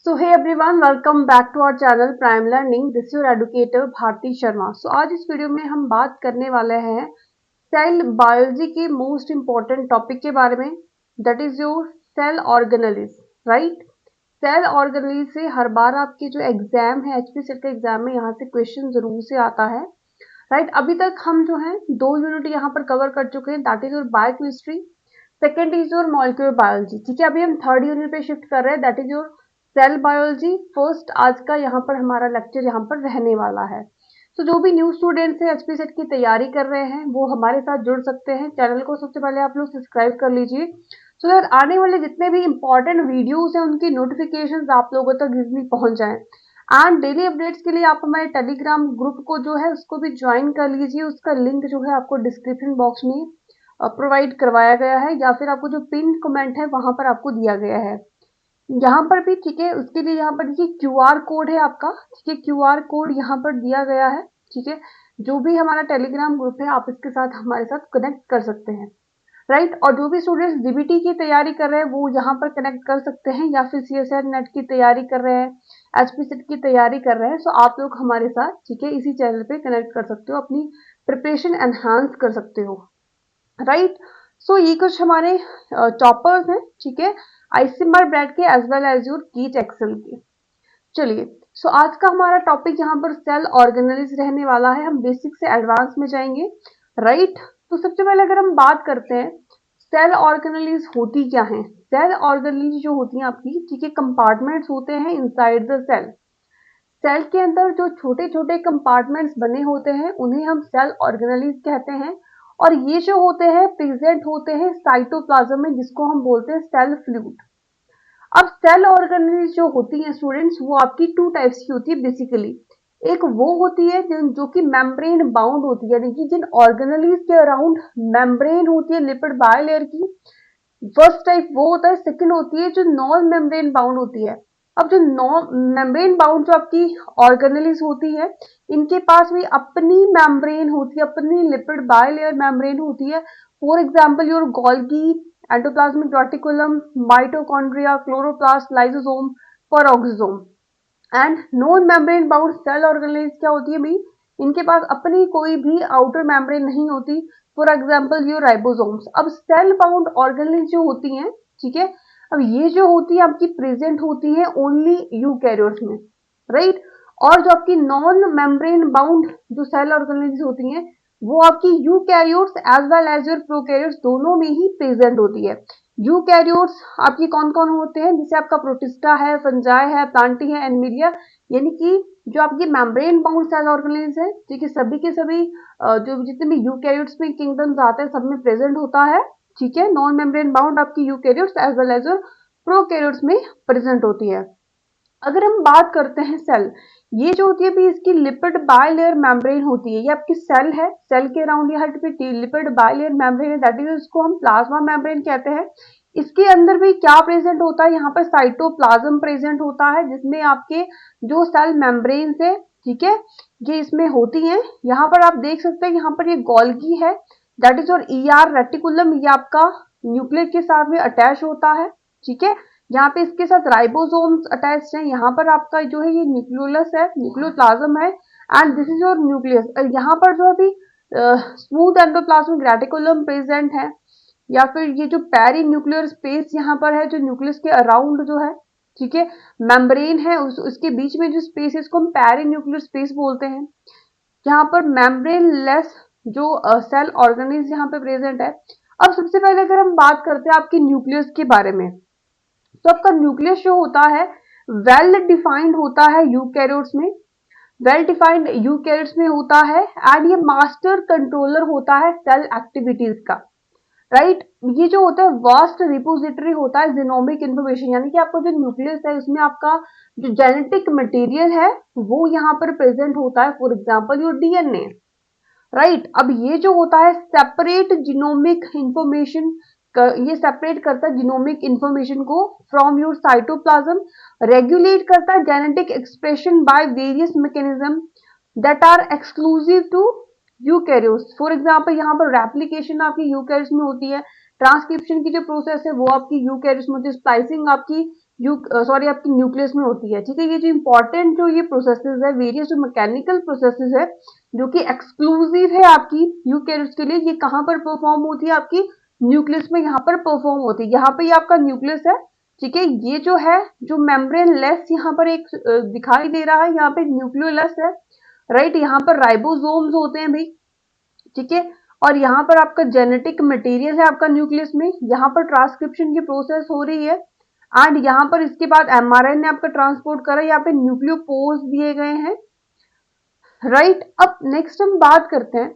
So hey everyone, welcome back to our channel Prime Learning. This is your educator Bharti Sharma. So आज इस video में हम बात करने वाले हैं सेल बायोलॉजी के मोस्ट इम्पॉर्टेंट टॉपिक के बारे में, that is your cell organelles. Right, cell organelles से हर बार आपके जो एग्जाम है एचपीसीएल के एग्जाम में यहाँ से क्वेश्चन जरूर से आता है. राइट, अभी तक हम जो है 2 यूनिट यहाँ पर कवर कर चुके हैं, that is your biochemistry, second is your molecular biology. ठीक है, अभी हम थर्ड यूनिट पे शिफ्ट कर रहे हैं, that is your cell biology. First आज का यहाँ पर हमारा लेक्चर यहाँ पर रहने वाला है. तो जो भी न्यू स्टूडेंट्स हैं एचपीसेट की तैयारी कर रहे हैं वो हमारे साथ जुड़ सकते हैं. चैनल को सबसे पहले आप लोग सब्सक्राइब कर लीजिए सो दैट आने वाले जितने भी इंपॉर्टेंट वीडियोस हैं उनकी नोटिफिकेशंस आप लोगों तक इजीली पहुंच जाएं. एंड डेली अपडेट्स के लिए आप हमारे टेलीग्राम ग्रुप को जो है उसको भी ज्वाइन कर लीजिए. उसका लिंक जो है आपको डिस्क्रिप्शन बॉक्स में प्रोवाइड करवाया गया है या फिर आपको जो पिन कमेंट है वहां पर आपको दिया गया है यहाँ पर भी. ठीक है, उसके लिए यहाँ पर देखिए क्यूआर कोड है आपका. ठीक है, क्यूआर कोड यहाँ पर दिया गया है. ठीक है, जो भी हमारा टेलीग्राम ग्रुप है आप इसके साथ हमारे साथ कनेक्ट कर सकते हैं. राइट, और जो भी स्टूडेंट्स डीबीटी की तैयारी कर रहे हैं वो यहाँ पर कनेक्ट कर सकते हैं या फिर सीएसआर नेट की तैयारी कर रहे हैं, एचपीसीएट की तैयारी कर रहे हैं. सो आप लोग हमारे साथ ठीक है इसी चैनल पे कनेक्ट कर सकते हो, अपनी प्रिपरेशन एनहांस कर सकते हो. राइट, सो ये कुछ हमारे टॉपर्स हैं. ठीक है, आईसीएमआर ब्रैड के एज वेल एज योर कीट एक्सेल के. चलिए, सो आज का हमारा टॉपिक यहाँ पर सेल ऑर्गेनेलिज रहने वाला है. हम बेसिक से एडवांस में जाएंगे. राइट, तो सबसे पहले अगर हम बात करते हैं सेल ऑर्गेनेलिज होती क्या है. सेल ऑर्गेनेलिज जो होती है आपकी, ठीक है, कंपार्टमेंट्स होते हैं इनसाइड द सेल. सेल के अंदर जो छोटे छोटे कंपार्टमेंट्स बने होते हैं उन्हें हम सेल ऑर्गेनेलिज कहते हैं. और ये जो होते हैं प्रेजेंट होते हैं साइटोप्लाज्म में, जिसको हम बोलते हैं सेल फ्लूइड. अब सेल ऑर्गेनेलिज जो होती है स्टूडेंट्स वो आपकी 2 टाइप्स की होती है बेसिकली. एक वो होती है जो कि मेम्ब्रेन बाउंड होती है, यानी कि जिन ऑर्गेनेलिज के अराउंड मेम्ब्रेन होती है लिपिड बायलेयर की. फर्स्ट टाइप वो होता है. सेकंड होती है जो नॉन मेम्ब्रेन बाउंड होती है. अब जो नॉन मेम्ब्रेन बाउंड जो आपकी ऑर्गेनेलिज होती है इनके पास भी अपनी मेम्ब्रेन होती है, अपनी लिपिड बायलेयर मेम्ब्रेन होती है. For example your Golgi, endoplasmic reticulum, mitochondria, chloroplast, lysosome, peroxisome. And non membrane bound cell organelles क्या होती है भाई, इनके पास अपनी कोई भी आउटर मेम्ब्रेन नहीं होती. For example your ribosomes. अब सेल बाउंड ऑर्गेनेलिज जो होती हैं, ठीक है, अब ये जो होती है आपकी प्रेजेंट होती है ओनली यूकैरियोट्स में. राइट, और जो आपकी नॉन मेम्ब्रेन बाउंड जो सेल ऑर्गेनेलिज होती हैं वो आपकी eukaryotes as well as your prokaryotes दोनों में ही प्रेजेंट होती है. यूकैरियोट्स आपकी कौन कौन होते हैं, जैसे आपका प्रोटिस्टा है, फंजाई है, प्लांटी है, एनमीलिया. यानी कि जो आपकी मेम्ब्रेन बाउंड सेल ऑर्गेनेलिज है, ठीक है, सभी के सभी जो जितने भी यूकैरियोट्स में किंगडम्स आते हैं सब में प्रेजेंट होता है. ठीक है, नॉन मेम्ब्रेन बाउंड आपकी eukaryotes as well as prokaryotes में प्रेजेंट होती है. अगर हम बात करते हैं सेल, ये जो होती है भी इसकी लिपिड बायलेयर मेम्ब्रेन होती है. ये आपकी सेल है, सेल के अराउंड ये लिपिड बायलेयर मेम्ब्रेन है, दैट इज इसको हम प्लाज्मा मेम्ब्रेन कहते हैं. इसके अंदर भी क्या प्रेजेंट होता है, यहाँ पर साइटोप्लाज्म प्रेजेंट होता है जिसमें आपके जो सेल मेम्ब्रेन है, ठीक है, ये इसमें होती हैं. यहाँ पर आप देख सकते हैं यहाँ पर ये गोल्गी है, दैट इज और ईआर रेटिकुलम, ये आपका न्यूक्लियस के साथ में अटैच होता है. ठीक है, यहाँ पे इसके साथ राइबोसोम्स अटैच्ड है. यहाँ पर आपका जो है ये न्यूक्लियोलस है, न्यूक्लियोप्लाज्म है, and this is your nucleus. यहाँ पर जो अभी स्मूथ एंडोप्लाज्मिक रेटिकुलम प्रेजेंट है, या फिर ये जो पेरी न्यूक्लियर स्पेस यहाँ पर है जो न्यूक्लियस के अराउंड जो है, ठीक है, मेम्ब्रेन है, उसके बीच में जो स्पेस है इसको हम पेरी न्यूक्लियर स्पेस बोलते हैं. यहाँ पर मेम्ब्रेन लेस जो सेल ऑर्गेनेलिज यहाँ पे प्रेजेंट है. अब सबसे पहले अगर हम बात करते हैं आपके न्यूक्लियस के बारे में, तो आपका न्यूक्लियस जो होता है वेल डिफाइंड होता है यूकैरियोट्स में, वेल डिफाइंड यूकैरियोट्स में होता है. एंड ये मास्टर कंट्रोलर होता है सेल एक्टिविटीज का. राइट, ये जो होता है वास्ट रिपोजिटरी होता है जीनोमिक इंफॉर्मेशन, यानी कि आपका जो न्यूक्लियस है उसमें आपका जो जेनेटिक मटेरियल है वो यहाँ पर प्रेजेंट होता है. For example your DNA. Right, अब ये जो होता है सेपरेट जीनोमिक इंफॉर्मेशन, ये सेपरेट करता है जीनोमिक इंफॉर्मेशन को फ्रॉम योर साइटोप्लाज्म, रेगुलेट करता है genetic expression by various mechanism that are exclusive to eukaryotes. For example यहाँ पर रेप्लिकेशन आपकी यूकैरियोट्स में होती है, ट्रांसक्रिप्शन की जो प्रोसेस है वो आपकी यूकैरियोट्स में होती है, स्प्लाइसिंग आपकी सॉरी आपकी न्यूक्लियस में होती है, ठीक है। ये जो इंपॉर्टेंट जो ये प्रोसेसेस है, वेरियस जो मैकेनिकल प्रोसेसेस है जो कि एक्सक्लूसिव है आपकी यूकैरियोट्स के लिए, ये कहाँ पर परफॉर्म होती है? आपकी न्यूक्लियस में यहाँ पर परफॉर्म होती है। यहाँ पे ये आपका न्यूक्लियस है, ठीक है। ये जो है जो मेम्ब्रेन लेस यहाँ पर एक दिखाई दे रहा है, यहाँ पे न्यूक्लियोलस है, राइट। यहाँ पर राइबोसोम्स होते हैं भाई, ठीक है। और यहाँ पर आपका जेनेटिक मटेरियल है आपका न्यूक्लियस में, यहाँ पर ट्रांसक्रिप्शन की प्रोसेस हो रही है एंड यहाँ पर इसके बाद एमआरएनए आपका ट्रांसपोर्ट कर रहा है, यहाँ पे न्यूक्लियोपोर्स दिए गए हैं, राइट। अब नेक्स्ट हम बात करते हैं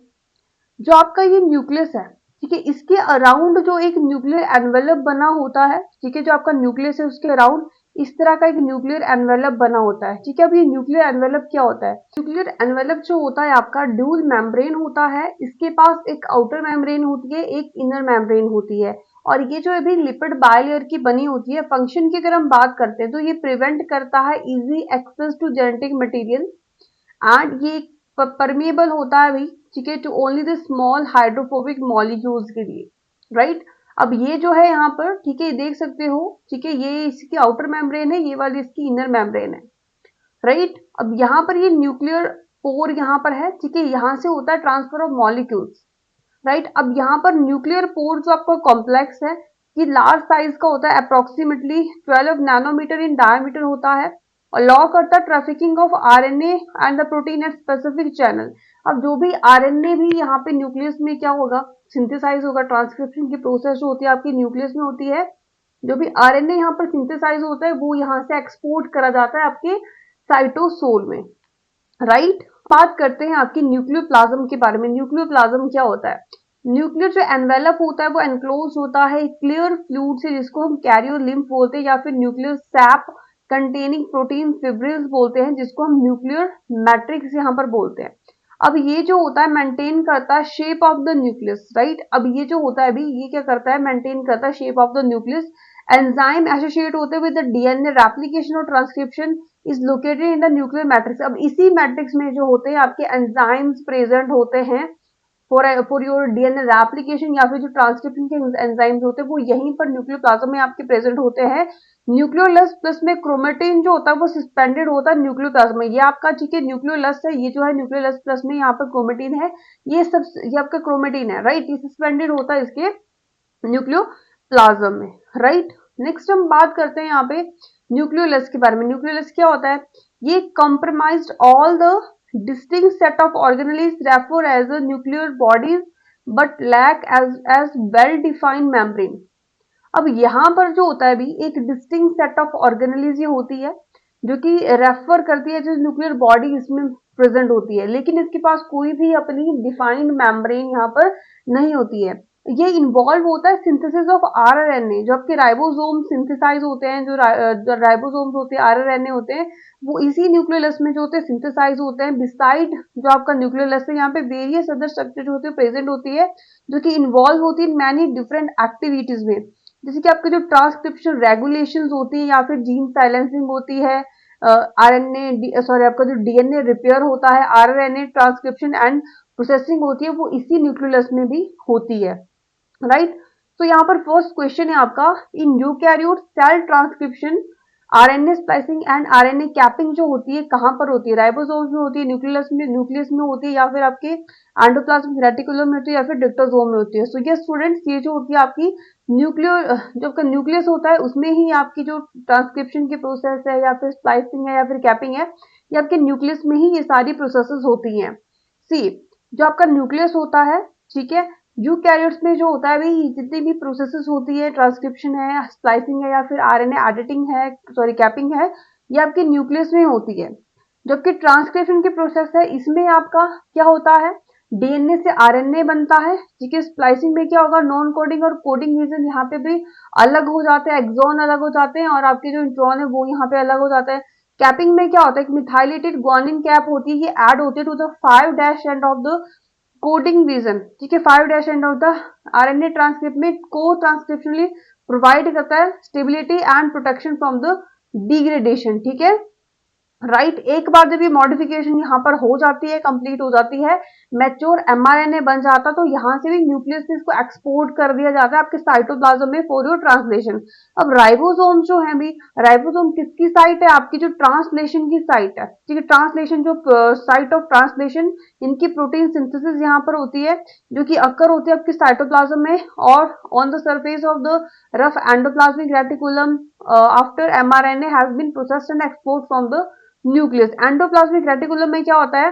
जो आपका ये न्यूक्लियस है, ठीक है, इसके अराउंड जो एक न्यूक्लियर एनवेलप बना होता है, ठीक है। जो आपका न्यूक्लियस है उसके अराउंड इस तरह का एक न्यूक्लियर एनवेलप बना होता है, ठीक है। अब ये न्यूक्लियर एनवेलप क्या होता है? न्यूक्लियर एनवेलप जो होता है आपका ड्यूल मेम्ब्रेन होता है, इसके पास एक आउटर मेम्ब्रेन होती है, एक इनर मेम्ब्रेन होती है, और ये जो अभी लिपिड बायलेयर की बनी होती है, फंक्शन की अगर हम बात करते हैं तो ये प्रिवेंट करता है easy access to genetic material and ये परमेबल होता है भाई, ठीक है, to only the small hydrophobic molecules के लिए, राइट। अब ये जो है यहाँ पर, ठीक है, देख सकते हो, ठीक है, ये इसकी आउटर मेम्ब्रेन है, ये वाली इसकी इनर मेम्ब्रेन है, राइट। अब यहाँ पर ये न्यूक्लियर पोर यहाँ पर है, ठीक है, यहाँ से होता है ट्रांसफर ऑफ मॉलिक्यूल्स, राइट। अब यहाँ पर न्यूक्लियर पोर जो आपका कॉम्प्लेक्स है, ये लार्ज साइज का होता है, अप्रोक्सीमेटली 12 नैनोमीटर इन डायमीटर होता है, अलाउ करता है trafficking of RNA and the protein at specific channel. अब जो भी आरएनए भी यहाँ पे न्यूक्लियस में क्या होगा? सिंथेसाइज होगा, ट्रांसक्रिप्शन की प्रोसेस जो होती है आपकी न्यूक्लियस में होती है, जो भी आरएनए यहाँ पर सिंथेसाइज होता है वो यहाँ से एक्सपोर्ट करा जाता है आपके साइटोसोल में, राइट। बात करते हैं आपकी न्यूक्लियोप्लाज्म के बारे में। न्यूक्लियोप्लाज्म क्या होता है? न्यूक्लियर जो एनवेलप होता है वो एनक्लोज होता है क्लियर फ्लूइड से, जिसको हम कैरियो लिम्फ बोलते हैं, या फिर nuclear SAP containing protein fibrils बोलते हैं, जिसको हम न्यूक्लियर मैट्रिक्स यहाँ पर बोलते हैं। अब ये जो होता है मेंटेन करता है shape of the nucleus, right. अब ये जो होता है अभी ये क्या करता है? मेंटेन करता है shape of the nucleus. Enzyme associate होते हैं विद द डीएनए रेप्लिकेशन और transcription is located in the nuclear matrix. अब इसी मैट्रिक्स में जो होते हैं आपके एंजाइम्स प्रेजेंट होते हैं फॉर योर डीएनए रेप्लिकेशन, या फिर जो ट्रांसक्रिप्शन के एंजाइम्स होते हैं वो यहीं पर न्यूक्लियोप्लाज्म में आपके प्रेजेंट होते हैं। न्यूक्लियोलस प्लस में क्रोमेटिन जो होता है वो सस्पेंडेड होता है न्यूक्लियोप्लाज्म में, ये आपका, ठीक है, न्यूक्लियोलस है, ये जो है न्यूक्लियोलस प्लस में यहाँ पर क्रोमेटिन है, ये आपका क्रोमेटिन है, राइट। ये सस्पेंडेड होता है इसके न्यूक्लियोप्लाज्म में, राइट। नेक्स्ट हम बात करते हैं यहाँ पे न्यूक्लियोलस के बारे में। न्यूक्लियोलस क्या होता है? ये compromised all the distinct set of organelles refer as a nuclear bodies but lack as well defined membrane। अब यहाँ पर जो होता है भी एक distinct set of organelles ये होती है जो कि रेफर करती है जो न्यूक्लियर बॉडी इसमें प्रेजेंट होती है, लेकिन इसके पास कोई भी अपनी डिफाइंड मेम्ब्रेन यहाँ पर नहीं होती है। ये इन्वॉल्व होता है सिंथेसिस ऑफ आरएनए, जो आपके राइबोसोम सिंथेसाइज होते हैं, जो राइबोसोम्स होते हैं, आरएनए होते हैं, वो इसी न्यूक्लियोलस में जो होते हैं सिंथेसाइज होते हैं। बिसाइड जो आपका न्यूक्लियोलस है, यहाँ पे वेरियस अदर स्ट्रक्चर जो होते हैं प्रेजेंट होती है, जो कि इन्वॉल्व होती है मैनी डिफरेंट एक्टिविटीज में, जैसे कि आपके जो ट्रांसक्रिप्शन रेगुलेशंस होती है, या फिर जीन साइलेंसिंग होती है, आरएनए सॉरी आपका जो डीएनए रिपेयर होता है, आरएनए ट्रांसक्रिप्शन एंड प्रोसेसिंग होती है, वो इसी न्यूक्लियोलस में भी होती है, राइट। तो यहाँ पर फर्स्ट क्वेश्चन है आपका, in eukaryote cell transcription RNA splicing and RNA capping जो होती है कहाँ पर होती है? राइबोसोम्स में होती है, न्यूक्लियस में होती है, या फिर आपके एंडोप्लाज्मिक रेटिकुलम में होती है, या फिर डिप्टोसोम में होती है। सो ये स्टूडेंट्स, ये जो होती है आपकी जो आपका न्यूक्लियस होता है उसमें ही आपकी जो ट्रांसक्रिप्शन की प्रोसेस है, या फिर स्प्लाइसिंग है, या फिर कैपिंग है, ये आपके न्यूक्लियस में ही ये सारी प्रोसेसेस होती हैं। सी जो आपका न्यूक्लियस होता है, ठीक है, यूकैरियोट्स में जो होता है भाई जितनी भी प्रोसेसेस होती है, ट्रांसक्रिप्शन है, स्प्लाइसिंग है, या फिर आरएनए एडिटिंग है, सॉरी कैपिंग है, ये आपके न्यूक्लियस में होती है। जबकि ट्रांसक्रिप्शन की प्रोसेस है, इसमें आपका क्या होता है? डीएनए से आरएनए बनता है, ठीक है। स्प्लाइसिंग में क्या होगा? नॉन कोडिंग और कोडिंग रीजन यहाँ पे भी अलग हो जाते हैं, एक्सॉन अलग हो जाते हैं, और आपके जो इंट्रॉन है वो यहाँ पे अलग हो जाता है। कैपिंग में क्या होता है? मिथाइलेटेड ग्वानिन कैप होती है, ये ऐड होती है to the 5' end of the coding region, ठीक है। 5' end of the RNA transcript में को ट्रांसक्रिप्शनली प्रोवाइड करता है stability and protection from the degradation, ठीक है। राइट। एक बार जब ये मॉडिफिकेशन यहाँ पर हो जाती है, कंप्लीट हो जाती है, मैच्योर एमआरएनए बन जाता है, तो यहाँ से भी न्यूक्लियस से इसको एक्सपोर्ट कर दिया जाता है आपके साइटोप्लाज्म में फॉर योर ट्रांसलेशन। अब राइबोसोम जो है भी, राइबोसोम किसकी साइट है? आपकी जो ट्रांसलेशन की साइट है, ठीक है। ट्रांसलेशन जो साइट ऑफ ट्रांसलेशन, इनकी प्रोटीन सिंथेसिस यहाँ पर होती है, जो कि अकर होती है आपके साइटोप्लाज्म में और on the surface of the rough endoplasmic reticulum after mRNA has been processed and export from the nucleus. Endoplasmic reticulum में क्या होता है,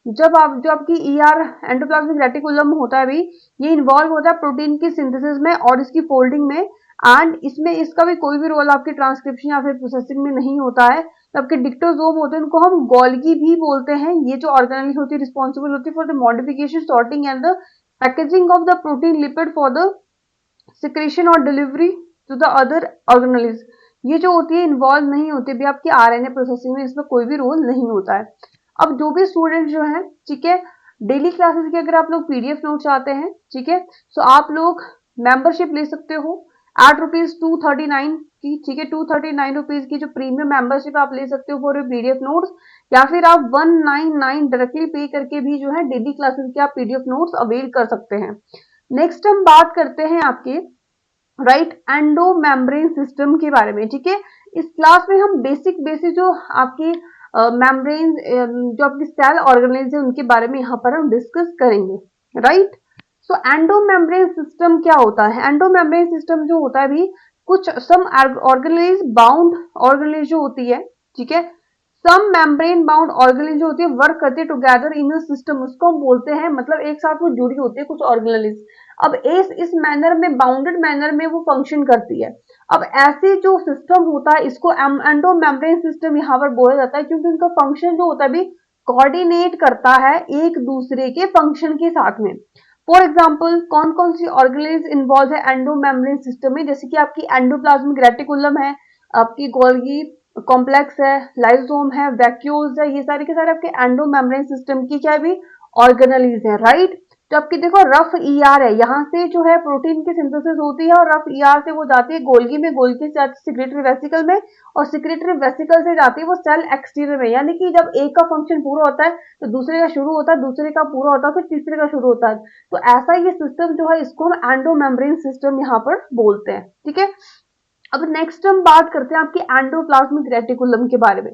जब आप जो आपकी ईआर एंडोप्लाज्मिक रेटिकुलम होता है भी, ये इन्वॉल्व होता है प्रोटीन की सिंथेसिस में और इसकी फोल्डिंग में, एंड इसमें इसका भी कोई भी रोल आपकी ट्रांसक्रिप्शन या फिर प्रोसेसिंग में नहीं होता है। तो आपके डिक्टोजोम होते हैं, उनको हम गोल्गी भी बोलते हैं। ये जो ऑर्गेनेल होती है, रिस्पॉन्सिबल होती है for the modification, sorting and the packaging of the protein lipid for the secretion और delivery to the other organelles. ये जो होती है इन्वॉल्व नहीं होती भी आपकी आरएनए प्रोसेसिंग में, इसमें कोई भी रोल नहीं होता है। अब जो भी स्टूडेंट जो है, ठीक है, डेली क्लासेस के अगर आप लोग पीडीएफ नोट चाहते हैं, ठीक है, तो आप लोग मेंबरशिप ले सकते हो एट ₹239 की, ठीक है, ₹239 की जो प्रीमियम मेंबरशिप आप ले सकते हो फॉर पीडीएफ नोट्स, या फिर आप 199 डायरेक्टली पे करके भी जो है डेली क्लासेस के आप पीडीएफ नोट्स अवेल कर सकते हैं। नेक्स्ट हम बात करते हैं आपके राइट एंडो मेम्ब्रेन सिस्टम के बारे में, ठीक है। इस क्लास में हम बेसिक बेसिक जो आपकी मेम्ब्रेन जो आपकी सेल ऑर्गेनेल्स है उनके बारे में यहाँ पर हम डिस्कस करेंगे, राइट। सो एंडो मेम्ब्रेन सिस्टम क्या होता है? एंडो मेम्ब्रेन सिस्टम जो होता है भी, कुछ सम ऑर्गेनेल्स बाउंड ऑर्गेनेल्स जो होती है, ठीक है, सम मेम्ब्रेन बाउंड ऑर्गेनेल्स जो होती है वर्क करते टुगेदर इन अ सिस्टम, उसको हम बोलते हैं, मतलब एक साथ वो जुड़ी होती है कुछ ऑर्गेनेल्स। अब इस मैनर में, बाउंडेड मैनर में वो फंक्शन करती है। अब ऐसे जो सिस्टम होता है, इसको एंडो मेम्ब्रेन सिस्टम यहाँ पर बोला जाता है, क्योंकि उनका फंक्शन जो होता है भी कोऑर्डिनेट करता है एक दूसरे के फंक्शन के साथ में। फॉर एग्जाम्पल, कौन कौन सी ऑर्गेनेल्स इन्वॉल्व है एंडो मेम्ब्रेन सिस्टम में? जैसे कि आपकी एंडोप्लाज्मिक रेटिकुलम है, आपकी गोल्गी कॉम्प्लेक्स है, लाइसोम है, वैक्यूल्स है, ये सारे के सारे आपके एंडो मेम्ब्रेन सिस्टम की क्या भी ऑर्गेनेल्स है, राइट। तो आपकी देखो रफ ईआर है, यहाँ से जो है प्रोटीन की सिंथेसिस होती है और रफ ईआर से वो जाती है गोल्गी में, गोल्गी से जाती है सिक्रेटरी वेसिकल में, और सिक्रेटरी वेसिकल से जाती है वो सेल एक्सटीरियर में। यानी कि जब एक का फंक्शन पूरा होता है तो दूसरे का शुरू होता है, दूसरे का पूरा होता है, फिर तीसरे का शुरू होता है। तो ऐसा ये सिस्टम जो है, इसको हम एंडो मेम्ब्रेन सिस्टम यहाँ पर बोलते हैं, ठीक है। अब नेक्स्ट हम बात करते हैं आपकी एंडोप्लाज्मिक रेटिकुलम के बारे में।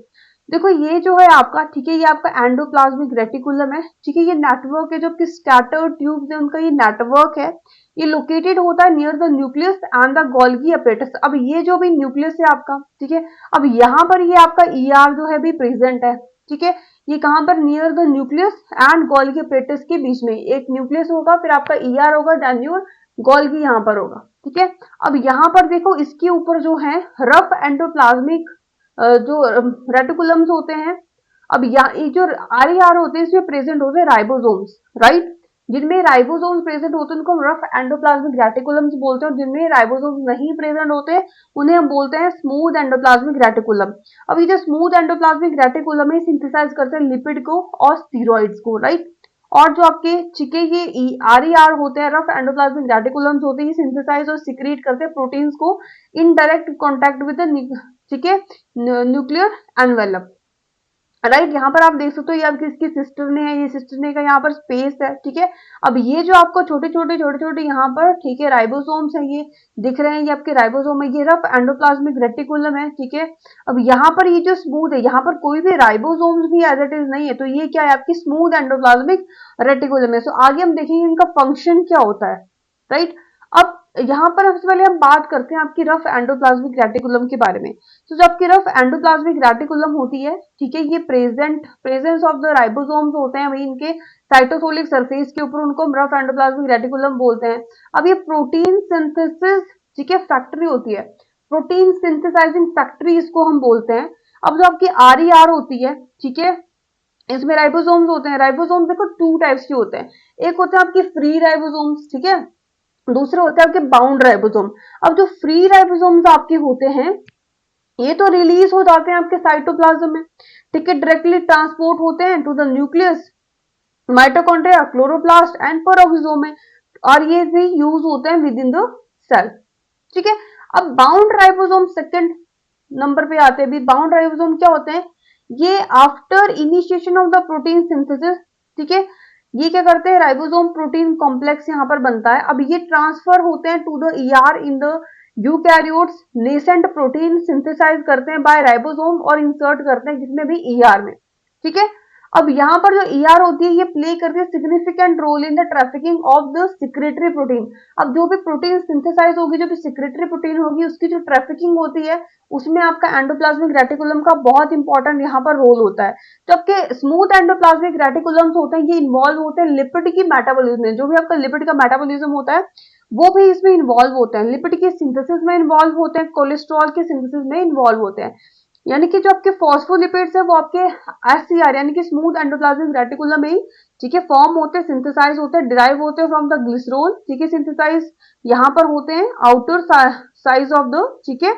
देखो ये जो है आपका, ठीक है, ये आपका एंडोप्लाज्मिक रेटिकुलम है, ठीक है। ये नेटवर्क है जो आपके स्कैटर्ड ट्यूब्स है उनका ये नेटवर्क है। ये लोकेटेड होता है near the nucleus and the Golgi apparatus. अब ये जो भी न्यूक्लियस है आपका, ठीक है, अब यहाँ पर ये आपका ईआर जो है भी प्रेजेंट है, ठीक है। ये कहाँ पर? Near the nucleus and Golgi apparatus के बीच में एक न्यूक्लियस होगा, फिर आपका ईआर होगा, देन योर गोल्गी यहाँ पर होगा, ठीक है। अब यहाँ पर देखो इसके ऊपर जो है रफ एंडोप्लाज्मिक जो रेटिकुलम्स होते हैं, अब यहाँ ये जो आर होते हैं इसमें प्रेजेंट होते हैं राइबोसोम्स, राइट। जिनमें राइबोसोम्स प्रेजेंट होते हैं उनको हम रफ एंडोप्लाज्मिक रेटिकुलम्स बोलते हैं, और जिनमें राइबोसोम्स नहीं प्रेजेंट होते उन्हें हम बोलते हैं स्मूथ एंडोप्लाज्मिक रेटिकुलम। अब ये जो स्मूथ एंडोप्लाज्मिक रेटिकुलम है सिंथेसाइज करते हैं लिपिड को और स्टीरॉइड्स को, राइट। और जो आपके चिके ये आर होते हैं, रफ एंडोप्लाज्मिक रेटिकुलम्स होते हैं, ये सिंथेसाइज और सिक्रीट करते हैं प्रोटीन्स को in direct contact with the, ठीक है, न्यूक्लियर एनवेलप, राइट। यहाँ पर आप देख सकते हो ये आपकी इसकी सिस्टर ने है, ये सिस्टर ने का यहाँ पर स्पेस है, ठीक है। अब ये जो आपको छोटे छोटे यहाँ पर, ठीक है, राइबोसोम्स है, ये दिख रहे हैं, ये आपके राइबोसोम है, ये रफ एंडोप्लाज्मिक रेटिकुलम है, ठीक है। अब यहाँ पर ये जो स्मूथ है, यहाँ पर कोई भी राइबोसोम्स भी एज इट इज नहीं है, तो ये क्या है? आपकी स्मूथ एंडोप्लाज्मिक रेटिकुलम है। सो आगे हम देखेंगे इनका फंक्शन क्या होता है, राइट। अब यहाँ पर सबसे पहले हम बात करते हैं आपकी रफ एंडोप्लाज्मिक रेटिकुलम के बारे में। तो जो आपकी रफ एंडोप्लाज्मिक रेटिकुलम होती है, ठीक है, ये प्रेजेंस ऑफ द राइबोसोम्स होते हैं वही इनके साइटोसोलिक सरफेस के ऊपर, उनको हम रफ एंडोप्लाज्मिक रेटिकुलम बोलते हैं। अब ये प्रोटीन सिंथेसिस, ठीक है, फैक्ट्री होती है, प्रोटीन सिंथेसाइजिंग फैक्ट्री इसको हम बोलते हैं। अब जो आपकी आर होती है, ठीक है, इसमें राइबोसोम्स होते हैं। राइबोसोम्स देखो टू टाइप्स के होते हैं, एक होते हैं आपके फ्री राइबोसोम्स, ठीक है, दूसरे होते हैं आपके बाउंड राइबोसोम। अब जो फ्री राइबोसोम्स आपके होते हैं ये तो रिलीज हो जाते हैं आपके साइटोप्लाज्म में, ठीक है, डायरेक्टली ट्रांसपोर्ट होते हैं to the nucleus, mitochondria, chloroplast and peroxisome में, और ये भी यूज होते हैं विद इन द सेल, ठीक है। अब बाउंड राइबोसोम सेकंड नंबर पे आते हैं भी। बाउंड राइबोसोम क्या होते हैं? ये after initiation of the protein synthesis, ठीक है, ये क्या करते हैं, राइबोसोम प्रोटीन कॉम्प्लेक्स यहाँ पर बनता है। अब ये ट्रांसफर होते हैं to the ER in the eukaryotes, nascent protein synthesize करते हैं बाय राइबोसोम और इंसर्ट करते हैं जिसमें भी ईआर में, ठीक है। अब यहाँ पर जो ईआर होती है ये प्ले करती है significant role in the trafficking of the secretory protein. अब जो भी प्रोटीन सिंथेसाइज होगी, जो भी सिक्रेटरी प्रोटीन होगी, उसकी जो ट्रैफिकिंग होती है उसमें आपका एंडोप्लाज्मिक रेटिकुलम का बहुत इंपॉर्टेंट यहाँ पर रोल होता है। जबकि स्मूथ एंडोप्लाज्मिक रेटिकुलम्स होते हैं ये इन्वॉल्व होते हैं लिपिड की मेटाबॉलिज्म में। जो भी आपका लिपिड का मेटाबॉलिज्म होता है वो भी इसमें इन्वॉल्व होते हैं, लिपिड की सिंथेसिस में इन्वॉल्व होते हैं, कोलेस्ट्रॉल के सिंथेसिस में इन्वॉल्व होते हैं। यानी कि जो आपके फॉस्फोलिपिड्स है वो आपके एससीआर यानी कि स्मूथ एंडोप्लाज्मिक रेटिकुलम में ही, ठीक है, फॉर्म होते हैं, सिंथेसाइज होते हैं, डिराइव होते हैं फ्रॉम द ग्लिसरॉल, ठीक है, सिंथेसाइज यहाँ पर होते हैं आउटर साइज ऑफ द, ठीक है,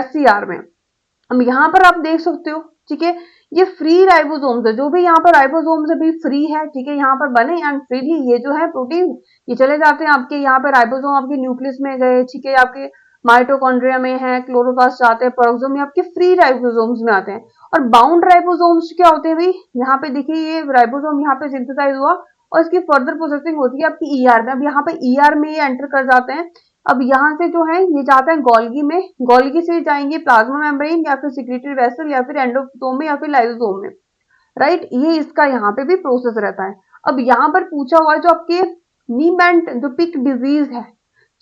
एससीआर में। अब यहाँ पर आप देख सकते हो, ठीक है, ये फ्री राइबोसोम्स है, जो भी यहाँ पर राइबोसोम्स अभी फ्री है, ठीक है, यहाँ पर बने एंड फ्रीली ये जो है प्रोटीन ये चले जाते हैं आपके यहाँ पे राइबोसोम आपके न्यूक्लियस में गए, ठीक है, आपके माइटोकॉन्ड्रिया में है, क्लोरोप्लास्ट जाते हैं, पेरोक्सोम में आपके फ्री राइबोसोम्स में आते हैं। और बाउंड राइबोसोम्स क्या होते हैं भाई, यहाँ पे देखिए ये राइबोसोम यहाँ पे सिंथेसाइज हुआ और इसकी फर्दर प्रोसेसिंग होती है आपकी ईआर में। अब यहाँ पे ईआर में ये एंटर कर जाते हैं। अब यहाँ से जो है ये जाते हैं गोल्गी में, गोल्गी से जाएंगे प्लाज्मा मेम्ब्रेन या फिर सिक्रेटरी वेसल या फिर एंडोसोम में या फिर लाइसोसोम में, राइट। ये इसका यहाँ पे भी प्रोसेस रहता है। अब यहाँ पर पूछा हुआ है जो आपके नीमेंट जो पिक डिजीज है,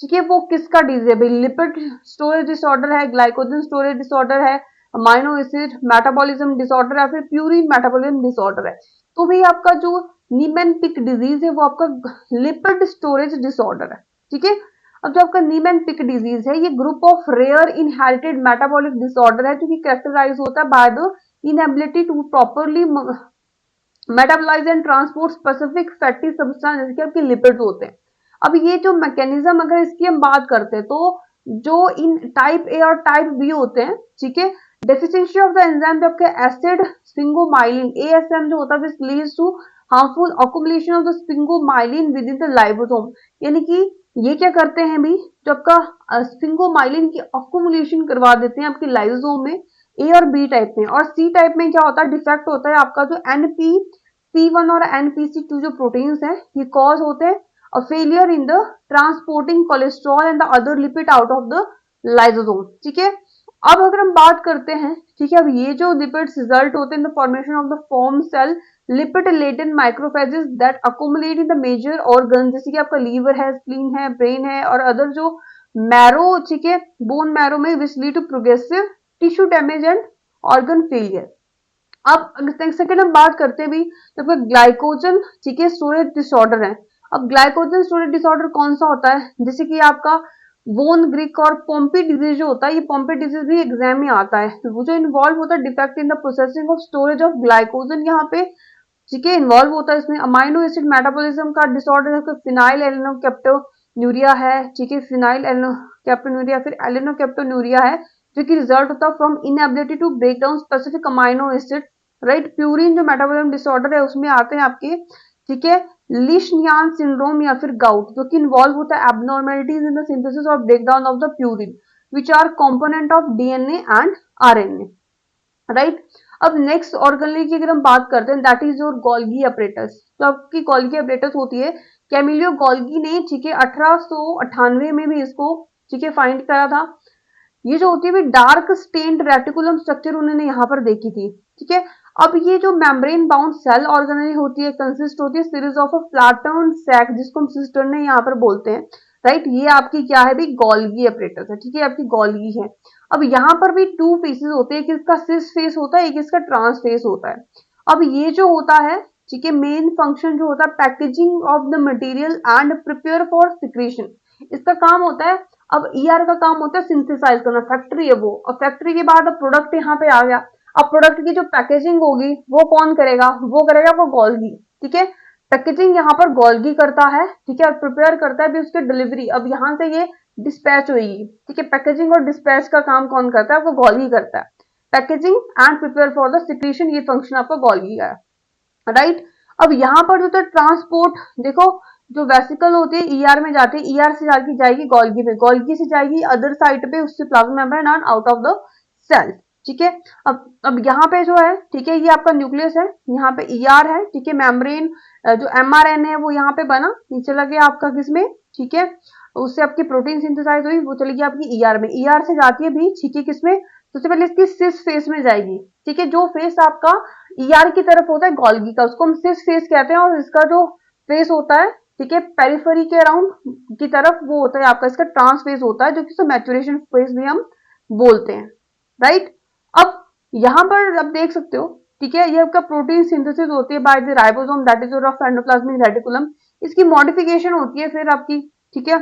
ठीक है, वो किसका डिजीज है भाई, लिपिड स्टोरेज डिसऑर्डर है, ग्लाइकोजन स्टोरेज डिसऑर्डर है, अमाइनो एसिड मेटाबॉलिज्म डिसऑर्डर है, फिर प्यूरिन मेटाबॉलिज्म डिसऑर्डर है। तो भाई आपका जो नीमेन पिक डिजीज है वो आपका लिपिड स्टोरेज डिसऑर्डर है, ठीक है। अब जो आपका नीमेन पिक डिजीज है ये group of rare inherited metabolic disorder है जो कि कैरेक्टराइज होता है by the inability to properly metabolize and transport specific fatty substance जैसे कि आपके लिपिड्स होते हैं। अब ये जो मैकेनिज्म अगर इसकी हम बात करते हैं तो जो इन टाइप ए और टाइप बी होते हैं, ठीक है, डेफिशिएंसी ऑफ द एंजाइम जो आपके एसिड स्फिंगोमाइलिन एएसएम जो होता है this leads to harmful accumulation of the sphingomyelin within the lysosome. यानी कि ये क्या करते हैं भी, जो आपका स्फिंगोमाइलिन की अक्युमुलेशन करवा देते हैं आपके लाइसोसोम में ए और बी टाइप में। और सी टाइप में क्या होता है, डिफेक्ट होता है आपका जो NPC1 और NPC2 जो प्रोटीन्स हैं ये कॉज होते हैं a failure in the transporting cholesterol and the other lipid out of the lysosome, ठीक है। अब अगर हम बात करते हैं, ठीक है, अब ये जो लिपिड्स रिजल्ट होते हैं in the formation of the form cell lipid latent microphages that accumulate in the major organ जैसे कि आपका लीवर है, स्प्लीन है, ब्रेन है और अदर जो मैरो, ठीक है, बोन मैरो में which lead to progressive tissue damage and organ failure. अब सेकंड हम बात करते हैं भी तो ग्लाइकोजन, ठीक है, स्टोरेज डिसऑर्डर है। अब ग्लाइकोजन स्टोरेज डिसऑर्डर कौन सा होता है, जैसे कि आपका वोन ग्रिक और पोम्पी डिजीज जो होता है, ये पोम्पी डिजीज भी एग्जाम में आता है। तो वो जो इन्वॉल्व होता है defect in the processing of storage of glycogen यहाँ पे, ठीक है, इन्वॉल्व होता है इसमें। अमाइनो एसिड मेटाबॉलिज्म का डिसऑर्डर है, फिनाइल एलिनोकेप्टोन्यूरिया है, ठीक है, फिनाइल एलिनोकेप्टोन्यूरिया फिर एलिनोकेप्टोन्यूरिया है जो कि रिजल्ट होता है from inability to break down specific amino acid, right. Purine जो मेटाबॉलिज्म डिसऑर्डर है उसमें आते हैं आपके, ठीक है, लिशनियान सिंड्रोम या फिर गाउट जो कि इन्वॉल्व होता है एबनॉर्मेलिटीज इन द सिंथेसिस और breakdown of the purine which R component of DNA and RNA, right. अब नेक्स्ट ऑर्गन की अगर हम बात करते हैं that is your Golgi apparatus. तो आपकी गोल्गी अपरेटस होती है, कैमिलियो गोल्गी ने, ठीक है, 1898 में भी इसको, ठीक है, फाइंड करा था। ये जो होती है डार्क स्टेन्ड रेटिकुलम स्ट्रक्चर उन्होंने यहाँ पर देखी थी, ठीक है। अब ये जो मेम्ब्रेन बाउंड सेल ऑर्गेनेल होती है कंसिस्ट होती है series of a flatten sac जिसको हम सिस्टर्न यहाँ पर बोलते हैं, राइट। ये आपकी क्या है भी, गोल्गी अपरेटस है, ठीक है, आपकी गोल्गी है। अब यहाँ पर भी टू फेसेस होते हैं, एक इसका सिस फेस होता है, एक इसका ट्रांस फेस होता है। अब ये जो होता है, ठीक है, मेन फंक्शन जो होता है packaging of the material and prepare for secretion, इसका काम होता है। अब ईआर का काम होता है सिंथेसाइज करना, फैक्ट्री है वो, और फैक्ट्री के बाद अब प्रोडक्ट यहाँ पे आ गया। अब प्रोडक्ट की जो पैकेजिंग होगी वो कौन करेगा, वो करेगा वो गोल्गी, ठीक है। पैकेजिंग यहाँ पर गोल्गी करता है, ठीक है, और प्रिपेयर करता है भी उसकी डिलीवरी। अब यहाँ से ये डिस्पैच होगी, ठीक है, पैकेजिंग और डिस्पैच का काम कौन करता है, आपको गोल्गी करता है। Packaging and prepare for the secretion ये फंक्शन आपका गोल्गी का है, राइट। अब यहाँ पर जो ट्रांसपोर्ट देखो, जो वेसिकल होती है ईआर में जाती है, ईआर से जाके जाएगी गोल्गी में, गोल्गी से जाएगी अदर साइड पे उससे plasma membrane and out of the cell, ठीक है। अब यहाँ पे जो है, ठीक है, ये आपका न्यूक्लियस है, यहाँ पे ईआर है, ठीक है, मेम्ब्रेन जो एमआरएनए है वो यहाँ पे बना, ये चला गया आपका किसमें, ठीक है, उससे आपकी प्रोटीन सिंथेसाइज हुई, वो चली गई आपकी ईआर में, ईआर से जाती है भी, ठीक है, किसमें, सबसे पहले इसकी सिस फेस में जाएगी, ठीक है, जो फेस आपका ईआर की तरफ होता है गोल्गी का, उसको हम सिस फेस कहते हैं, और इसका जो फेस होता है, ठीक है, पेरिफेरी के अराउंड की तरफ वो होता है आपका, इसका ट्रांस फेस होता है, जो कि मैच्योरेशन फेस भी हम बोलते हैं, राइट। अब यहां पर आप देख सकते हो, ठीक है, ये आपका प्रोटीन सिंथेसिस होती है by the ribosome, that is of endoplasmic reticulum, इसकी मॉडिफिकेशन होती है फिर आपकी, ठीक है,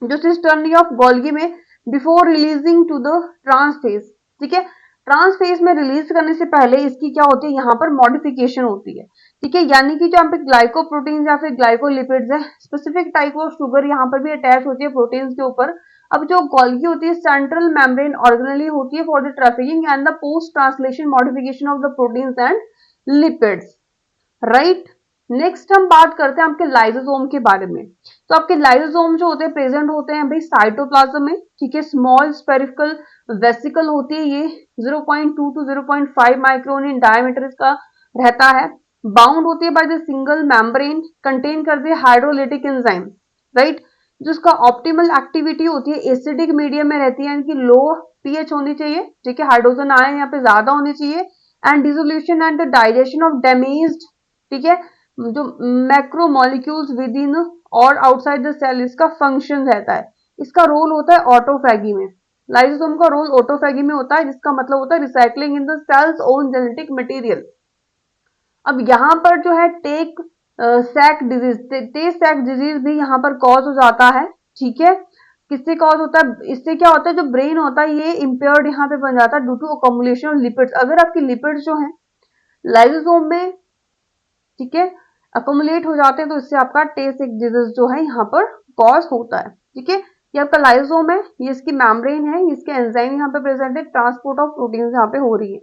जो सिस टर्नरी ऑफ गोल्गी में before releasing to the trans phase, ठीक है, ट्रांस फेज में रिलीज करने से पहले इसकी क्या होती है, यहाँ पर मॉडिफिकेशन होती है, ठीक है, यानी कि जो यहाँ पे ग्लाइकोप्रोटीन या फिर ग्लाइकोलिपिड्स है, स्पेसिफिक टाइप ऑफ शुगर यहाँ पर भी अटैच होती है प्रोटीन्स के ऊपर। अब जो गोल्गी होती है सेंट्रल मेम्ब्रेन ऑर्गेनली होती है for the trafficking and the post translation modification of the proteins and lipids, right. Next हम बात करते हैं आपके लाइसोसोम के बारे में। तो आपके लाइसोसोम जो होते हैं प्रेजेंट होते हैं भाई साइटोप्लाज्म में, ठीक है, स्मॉल स्पेरिकल वेसिकल होती है, ये 0.2 टू 0.5 माइक्रोन इन डायमीटर इसका रहता है, बाउंड होती है by the single membrane, contain करती है हाइड्रोलिटिक एंजाइम, राइट, जिसका ऑप्टिमल एक्टिविटी होती है एसिडिक मीडियम में रहती है, यानी कि लो पीएच होनी चाहिए, ठीक है, हाइड्रोजन आयन यहाँ पे ज्यादा होनी चाहिए, and dissolution and the digestion of damaged, ठीक है, जो मैक्रोमोलिक्यूल्स विद इन और आउटसाइड द सेल, इसका फंक्शन रहता है, इसका रोल होता है ऑटोफैगी में, लाइसोसोम का रोल ऑटोफैगी में होता है, जिसका मतलब होता है recycling in the cell's own genetic material. अब यहाँ पर जो है Tay Sachs disease, Tay Sachs disease भी यहाँ पर कॉज हो जाता है, ठीक है, किससे कॉज होता है, इससे क्या होता है, जो ब्रेन होता है ये इम्पेयर्ड यहाँ पे बन जाता है due to accumulation of lipids, अगर आपकी लिपिड्स जो है लाइसोसोम में, ठीक है, अकोमुलेट हो जाते हैं, तो इससे आपका टे सैक डिजीज जो है यहाँ पर कॉज होता है, ठीक है, ये आपका लाइसोसोम है, ये इसकी मेम्ब्रेन है, इसके एंजाइम यहाँ पे प्रेजेंट है, ट्रांसपोर्ट ऑफ प्रोटीन यहाँ पे हो रही है।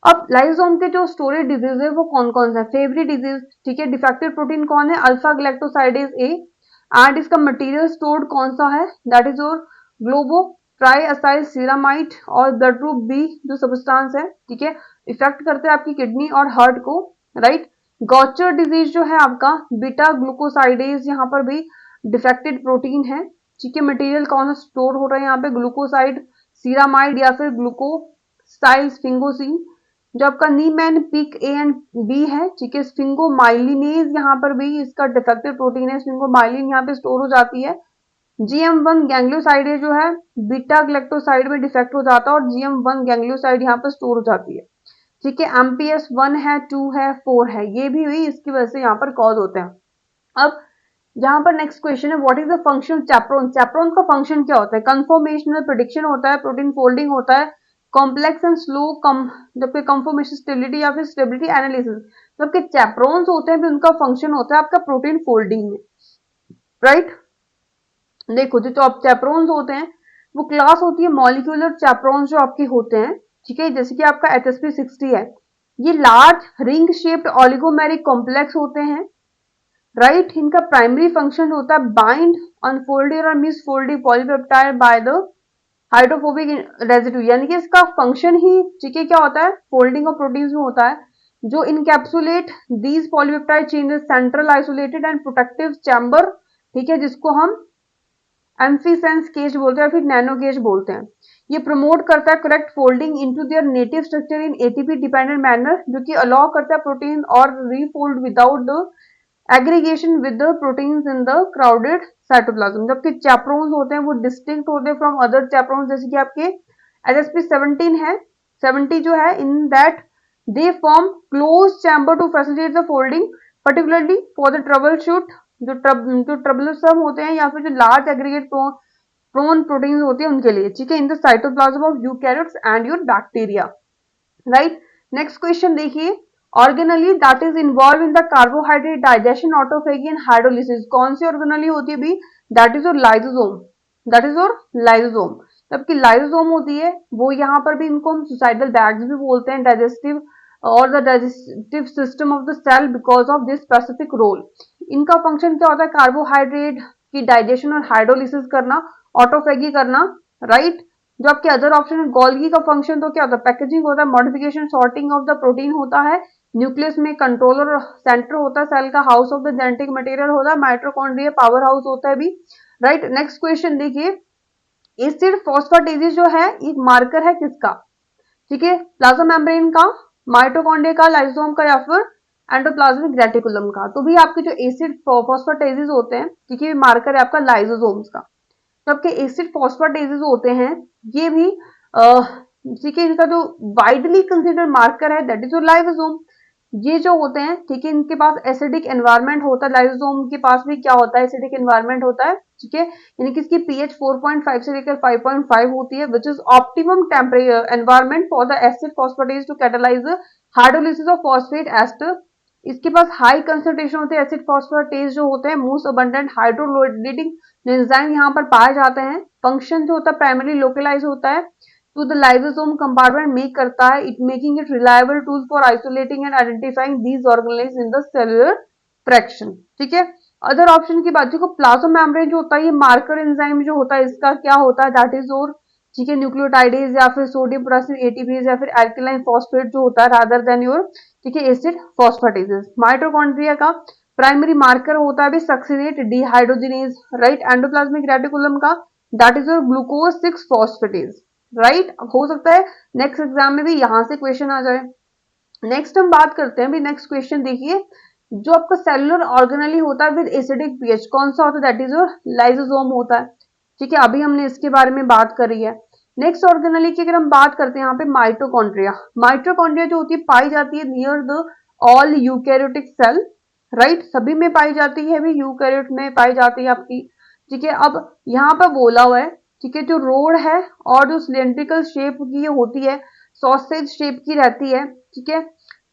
अब लाइसोसोम के जो स्टोरेज डिजीज है वो कौन कौन सा है, फेवरी डिजीज, ठीक है, डिफेक्टेड प्रोटीन कौन है, अल्फा गैलेक्टोसाइडेज ए, एंड इसका मटेरियल स्टोर्ड कौन सा है, that is your Globo ट्राईअसाइल ceramide और ब्लड ग्रुप बी जो सब्सटेंस है, ठीक है, इफेक्ट करते हैं आपकी किडनी और हार्ट को, राइट। गॉचर डिजीज जो है आपका बीटा ग्लूकोसाइडेज यहाँ पर भी डिफेक्टेड प्रोटीन है, ठीक है, मटेरियल कौन सा स्टोर हो रहा है यहाँ पे, ग्लूकोसाइड सीरामाइड या फिर ग्लूकोसाइल स्फिंगोसिन, जो आपका Niemann pick A and B है, ठीक है, स्फिंगोमाइलिनेज यहाँ पर भी इसका डिफेक्टिव प्रोटीन है, स्फिंगोमाइलिन यहाँ पे स्टोर हो जाती है, GM1 गैंग्लियोसाइड जो है बीटा ग्लैक्टोसाइड में डिफेक्ट हो जाता है और GM1 गैंग्लियोसाइड यहाँ पर स्टोर हो जाती है, ठीक है, MPS1 है, 2 है, 4 है, ये भी हुई इसकी वजह से यहाँ पर कॉज होते हैं। अब यहाँ पर नेक्स्ट क्वेश्चन है, what is the function chaperone, chaperone का फंक्शन क्या होता है, कंफर्मेशनल प्रेडिक्शन होता है, प्रोटीन फोल्डिंग होता है, कॉम्प्लेक्स एंड स्लो जबकि कंफर्मेशन स्टेबिलिटी या फिर स्टेबिलिटी एनालिसिस, जबकि चैपरोन्स होते हैं उनका फंक्शन होता है आपका प्रोटीन फोल्डिंग में, राइट। देखो जो चैपरोन्स होते हैं वो क्लास होती है मॉलिक्यूलर चैपरोन्स जो आपके होते हैं, ठीक है, जैसे कि आपका HSP60 है, ये लार्ज रिंग शेप्ड ऑलिगोमेरिक कॉम्प्लेक्स होते हैं, राइट, इनका प्राइमरी फंक्शन होता है बाइंड अनफोल्डेड और misfolded polypeptide by the hydrophobic residue, यानी कि इसका फंक्शन ही, ठीक है, क्या होता है, फोल्डिंग ऑफ प्रोटीन्स में होता है, जो encapsulate these polypeptide changes central isolated and protective chamber, ठीक है, जिसको हम एम्फीसेंस केज बोलते हैं फिर नैनो केज बोलते हैं, ये प्रमोट करता है correct folding into their native structure in ATP dependent manner, जो कि अलाउ करता है प्रोटीन और refold without the aggregation with the proteins in the crowded cytoplasm, जबकि चैपरोन्स होते हैं वो डिस्टिंक्ट होते हैं फ्रॉम अदर चैपरोन्स, जैसे कि आपके HSP17 है, 70 जो है, in that they form closed chamber to facilitate the folding, particularly for the trouble shoot, जो ट्रबलसम होते हैं या फिर जो लार्ज एग्रीगेट प्रोन प्रोटीन्स होती है उनके लिए, ठीक है, in the cytoplasm of eukaryotes and your bacteria, right. Next question देखिए, organelle that is involve in the carbohydrate digestion autophagy and hydrolysis, कौन सी ऑर्गेनली होती है भी, that is your lysosome, that is your lysosome, जबकि lysosome होती है वो यहाँ पर भी इनको हम सुसाइडल बैग्स भी बोलते हैं, डाइजेस्टिव और the digestive system of the cell because of this specific role, इनका फंक्शन क्या होता है, कार्बोहाइड्रेट की डाइजेशन और हाइड्रोलिसिस करना, ऑटोफेगी करना, राइट। जो आपके अदर ऑप्शन है, गोल्गी का फंक्शन तो क्या होता है, पैकेजिंग होता है, modification sorting of the protein होता है, न्यूक्लियस में कंट्रोलर सेंटर होता है, सेल का house of the genetic material होता है, माइटोकॉन्ड्रिया पावर हाउस होता है भी, राइट। नेक्स्ट क्वेश्चन देखिए, एसिड फॉस्फेटेजेस जो है एक मार्कर है किसका, ठीक है, प्लाज्मा मेम्ब्रेन का, माइटोकॉन्ड्रिया का, लाइसोसोम का, या फिर एंडोप्लाज्मिक रेटिकुलम का। तो भी आपके जो एसिड फॉस्फेटेजेस होते हैं, ठीक है, मार्कर है आपका लाइसोसोम्स का। तो आपके एसिड फॉस्फेटेजेस होते हैं ये भी ठीक है, इनका जो वाइडली कंसिडर मार्कर है दैट इज योर लाइसोसोम। ये जो होते हैं, ठीक है, इनके पास एसिडिक एनवायरनमेंट होता है, लाइसोसोम के पास भी क्या होता है, एसिडिक एनवायरनमेंट होता है, ठीक है, यानी कि इसकी पीएच 4.5 से लेकर 5.5 होती है, which is optimum temperature environment for the acid phosphatase to catalyze hydrolysis of phosphate ester. इसके पास हाई कंसंट्रेशन होते हैं एसिड फॉस्फेटेज जो होते हैं, मोस्ट अबंडेंट हाइड्रोलाइटिक एंजाइम यहाँ पर पाए जाते हैं। फंक्शन जो होता है प्राइमरी लोकलाइज होता है to the lysosome compartment make करता है, it making it reliable tool for isolating and identifying these organelles in the cellular fraction, ठीक है। अदर ऑप्शन की बात देखो, प्लाज्मा मेम्ब्रेन जो होता है ये मार्कर एंजाइम जो होता है इसका क्या होता है, दैट इज और, ठीक है, न्यूक्लियोटाइडेज या फिर सोडियम पोटेशियम एटीपीज या फिर एल्कलाइन फॉस्फेट जो होता है रादर देन योर, ठीक है, एसिड फॉस्फेटेजेस। माइटोकॉन्ड्रिया का प्राइमरी मार्कर होता है succinate dehydrogenase, right. Endoplasmic reticulum का that is your glucose 6 phosphatase, right. हो सकता है नेक्स्ट एग्जाम में भी यहां से क्वेश्चन आ जाए। नेक्स्ट हम बात करते हैं, नेक्स्ट क्वेश्चन देखिए, जो आपका सेलुलर ऑर्गेनेली होता है विद एसिडिक पीएच कौन सा होता है, दैट इज योर लाइसोसोम होता है, ठीक है, अभी हमने इसके बारे में बात करी है। नेक्स्ट ऑर्गेनेली की अगर हम बात करते हैं यहाँ पे माइटोकॉन्ड्रिया, माइटोकॉन्ड्रिया जो होती है पाई जाती है near the all eukaryotic cell, right, सभी में पाई जाती है, भी यूकैरियोट में पाई जाती है आपकी, ठीक है। अब यहाँ पर बोला हुआ है, ठीक है, जो रोड है और जो सिलेंड्रिकल शेप की होती है, सॉसेज शेप की रहती है, ठीक है,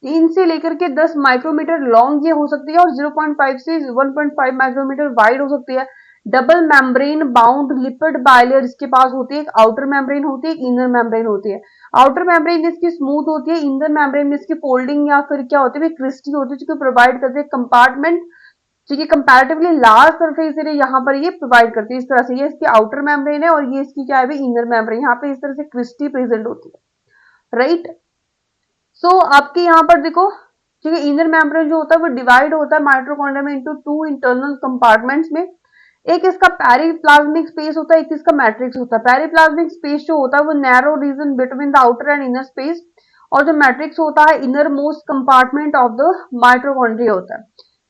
3 से लेकर के 10 माइक्रोमीटर लॉन्ग ये हो सकती है और 0.5 से 1.5 माइक्रोमीटर वाइड हो सकती है। Double membrane bound lipid bilayer इसके पास होती है, एक आउटर मेम्ब्रेन होती है, एक इनर मेम्ब्रेन होती है। आउटर मेम्ब्रेन इसकी स्मूथ होती है, इनर मेम्ब्रेन में इसकी फोल्डिंग या फिर क्या होती है क्रिस्टी होती है, जो प्रोवाइड करते हैं कंपार्टमेंट, ठीक है, कंपैरेटिवली लार्ज सरफेस एरिया यहाँ पर ये प्रोवाइड करती है। इस तरह से ये इसकी आउटर मेम्ब्रेन है और ये इसकी क्या है इनर मेम्ब्रेन, यहाँ पे इस तरह से क्रिस्टी प्रेजेंट होती है, राइट। सो आपके यहाँ पर देखो, ठीक है, इनर मेम्ब्रेन जो होता है वो डिवाइड होता है माइटोकॉन्ड्रिया में इनटू 2 इंटरनल कंपार्टमेंट्स में। एक इसका पेरिप्लाज्मिक स्पेस होता है, एक इसका मैट्रिक्स होता है। पेरिप्लाज्मिक स्पेस जो होता है वो narrow region between the outer and inner space, और जो मैट्रिक्स होता है inner most compartment of the mitochondria होता है।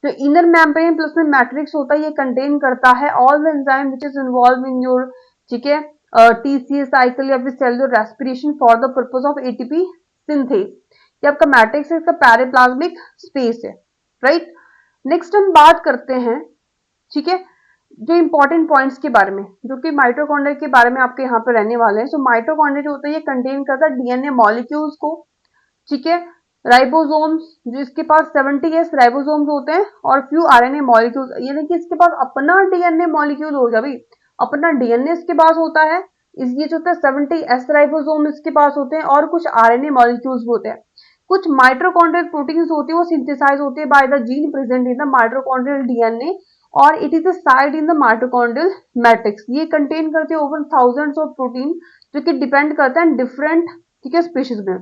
जो इनर मेम्ब्रेन प्लस में मैट्रिक्स होता है ये कंटेन करता है all the enzyme which is involve in your, ठीक है, टीसीए साइकिल या फिर cellular respiration for the purpose of ATP synthase. ये आपका मैट्रिक्स है, इसका पेरिप्लाज्मिक स्पेस है, राइट। नेक्स्ट हम बात करते हैं, ठीक है, जो इंपॉर्टेंट पॉइंट्स के बारे में जो कि माइटोकॉन्ड्रिया के बारे में आपके यहाँ पे रहने वाले हैं। सो माइटोकॉन्ड्रिया जो होता है ये कंटेन करता है डीएनए मॉलिक्यूल्स को, ठीक है, राइबोसोम्स जो इसके पास 70s राइबोसोम्स होते हैं और फ्यू आरएनए मॉलिक्यूल्स, यानी कि इसके पास अपना डीएनए मॉलिक्यूल होगा भाई, अपना डीएनए इसके पास होता है। इस ये जो होता है 70s राइबोसोम इसके पास होते हैं और कुछ आरएनए मॉलिक्यूल्स होते हैं। कुछ माइटोकॉन्ड्रियल प्रोटीन्स होती है वो सिंथेसाइज होती है by the gene present in the mitochondrial DNA और it is side in the mitochondrial matrix. ये कंटेन करते हैं ओवर थाउजेंड्स ऑफ प्रोटीन जो कि डिपेंड करता है डिफरेंट, ठीक है, स्पीशीज में।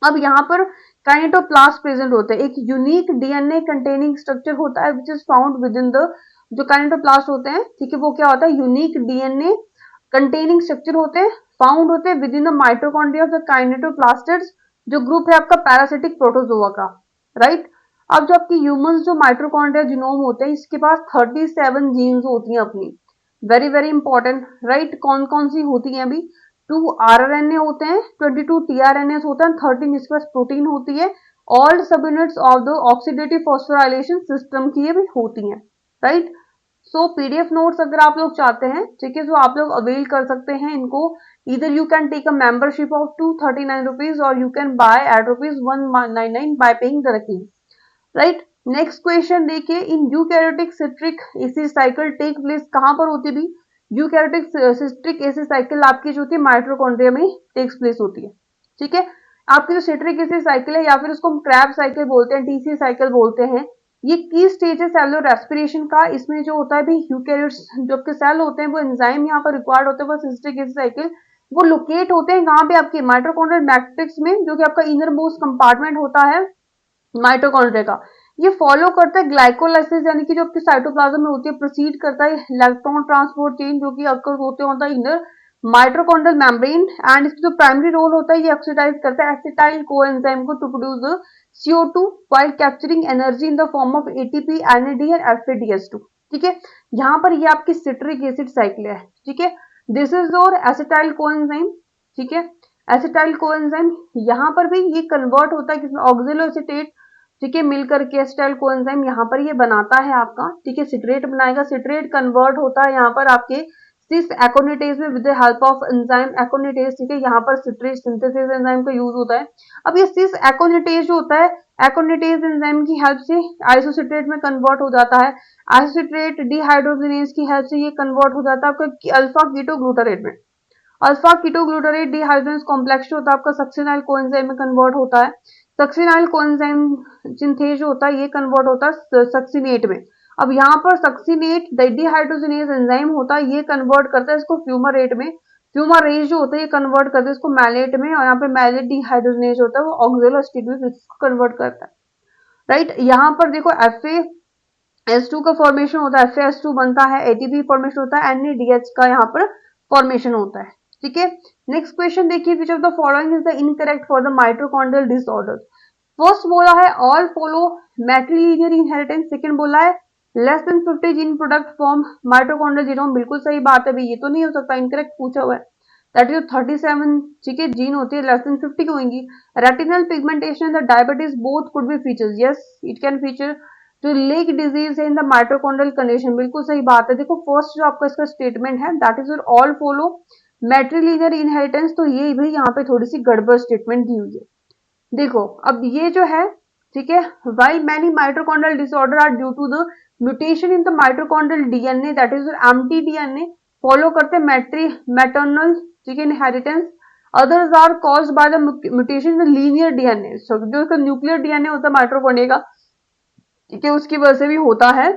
अब यहाँ पर काइनेटोप्लास्ट प्रेजेंट होते हैं, एक यूनिक डीएनए कंटेनिंग स्ट्रक्चर होता है which is found with in the, जो काइनेटोप्लास्ट होते हैं, ठीक है, वो क्या होता है यूनिक डीएनए कंटेनिंग स्ट्रक्चर होते हैं, फाउंड होते हैं within the mitochondria of the kinetoplastids, जो ग्रुप है आपका पैरासिटिक प्रोटोजोआ का, राइट। अब जो आपकी ह्यूमंस जो माइटोकॉन्ड्रिया जीनोम होते हैं इसके पास 37 जीन्स होती हैं अपनी, वेरी वेरी इंपॉर्टेंट, राइट। कौन कौन सी होती हैं अभी, 2 आरएनए होते हैं, 22 टीआरएनए होते हैं, 13 इसके पास प्रोटीन होती है, ऑल सब units of the oxidative phosphorylation system की ये भी होती हैं, राइट। सो पीडीएफ नोट्स अगर आप लोग चाहते हैं, ठीक है, तो आप लोग अवेल कर सकते हैं इनको, either you can take a membership of 239 rupees or you can buy at rupees 199 by paying directly, right। Next question देखिए, in eukaryotic citric acid cycle take place कहां पर होती है, यूकैरियोटिक सिट्रिक एसिड साइकिल आपकी जो होती है mitochondria में टेक्स प्लेस होती है, ठीक है। आपकी जो सिट्रिक एसिड साइकिल है या फिर उसको हम क्रैब साइकिल बोलते हैं, टीसी साइकिल बोलते हैं, ये की स्टेज है सेलुलर रेस्पिरेशन का। इसमें जो होता है भी यूकैरियोट्स जो आपके सेल होते हैं वो एंजाइम यहाँ पर रिक्वायर्ड होते हैं फॉर सिट्रिक एसिड साइकिल, वो लोकेट होते हैं कहाँ पे, आपके माइटोकॉन्ड्रियल मैट्रिक्स में, जो कि आपका इनर मोस्ट कंपार्टमेंट होता है माइटोकॉन्ड्रिया का। ये फॉलो करता है ग्लाइकोलाइसिस, यानी कि जो आपके साइटोप्लाज्म में होती है, प्रोसीड करता है इलेक्ट्रॉन ट्रांसपोर्ट चेन, जो कि अक्कर होते होता है इनर माइटोकॉन्ड्रियल मेम्ब्रेन। एंड इसका जो प्राइमरी रोल होता है, ये ऑक्सीडाइज करता है एसिटाइल कोएंजाइम को to produce the CO2 while capturing energy in the form of ATP, NAD and FADH2। ठीक है, यहाँ पर ये आपकी सिट्रिक एसिड साइकिल है। ठीक है, this is your acetyl coenzyme. ठीक है, एसिटाइल कोएंजाइम यहाँ पर भी ये कन्वर्ट होता है किसमें, ऑक्जेलो एसिटेट, ठीक है, मिलकर के एसिटाइल कोएंजाइम यहाँ पर ये बनाता है आपका, ठीक है, सिट्रेट बनाएगा। सिट्रेट कन्वर्ट होता है यहाँ पर आपके सिस एकोनिटेज में with the help of enzyme aconitase. ठीक है, यहाँ पर सिट्रेट सिंथेसिस एंजाइम का यूज होता है। अब ये सिस एक्ोनिटेज जो होता है, एक्ोनिटेज एंजाइम की हेल्प से आइसोसिट्रेट में कन्वर्ट हो जाता है। आइसोसिट्रेट डिहाइड्रोजिनेज की हेल्प से ये कन्वर्ट हो जाता है आपका अल्फा कीटो ग्लूटारेट में। Alpha keto glutarate dehydrogenase complex जो होता है आपका सक्सिनाइल कोएंजाइम में कन्वर्ट होता है। सक्सिनाइल कोएंजाइम सिंथेज जो होता है ये कन्वर्ट होता है सक्सिनेट में। अब यहाँ पर सक्सिनेट डिहाइड्रोजिनेज एंजाइम होता है, ये कन्वर्ट करता है इसको फ्यूमारेट में। फ्यूमारेट जो होता है ये कन्वर्ट करता है इसको मैलेट में, और यहाँ पे मैलेट डिहाइड्रोजिनेज होता है वो ऑक्जेलो एसिटेट में कन्वर्ट करता है। राइट, यहाँ पर देखो FAS2 का फॉर्मेशन होता है, FAS2 बनता है, ATP फॉर्मेशन होता है, NADH का यहाँ पर फॉर्मेशन होता है। ठीक है, नेक्स्ट क्वेश्चन देखिए, which of the following is the incorrect for the mitochondrial disorder. First बोला है all follow matrilineal inheritance, second बोला है less than 50 gene product form mitochondrial genome. बिल्कुल सही बात है भाई, ये तो नहीं हो सकता, इनकरेक्ट पूछा हुआ है। दैट इज 37, ठीक है, जीन होती है, लेस देन 50 की होंगी। Retinal pigmentation the diabetes both could be features, yes it can feature. जो लेग डिजीज है इन द माइटोकॉन्ड्रियल कंडीशन, बिल्कुल सही बात है। देखो फर्स्ट जो आपका इसका स्टेटमेंट है that is all follow matrilineal inheritance, तो ये भी यहाँ पे थोड़ी सी गड़बड़ स्टेटमेंट दी हुई है। देखो अब ये जो है, ठीक है, why many mitochondrial disorder are due to the mutation in the mitochondrial DNA, that is empty DNA, follow करते हैं मैटरनल, ठीक है, inheritance. Others are caused by the mutation in the linear DNA, जो इसका न्यूक्लियर डीएनए होता है mitochondria का, ठीक है, उसकी वजह से भी होता है,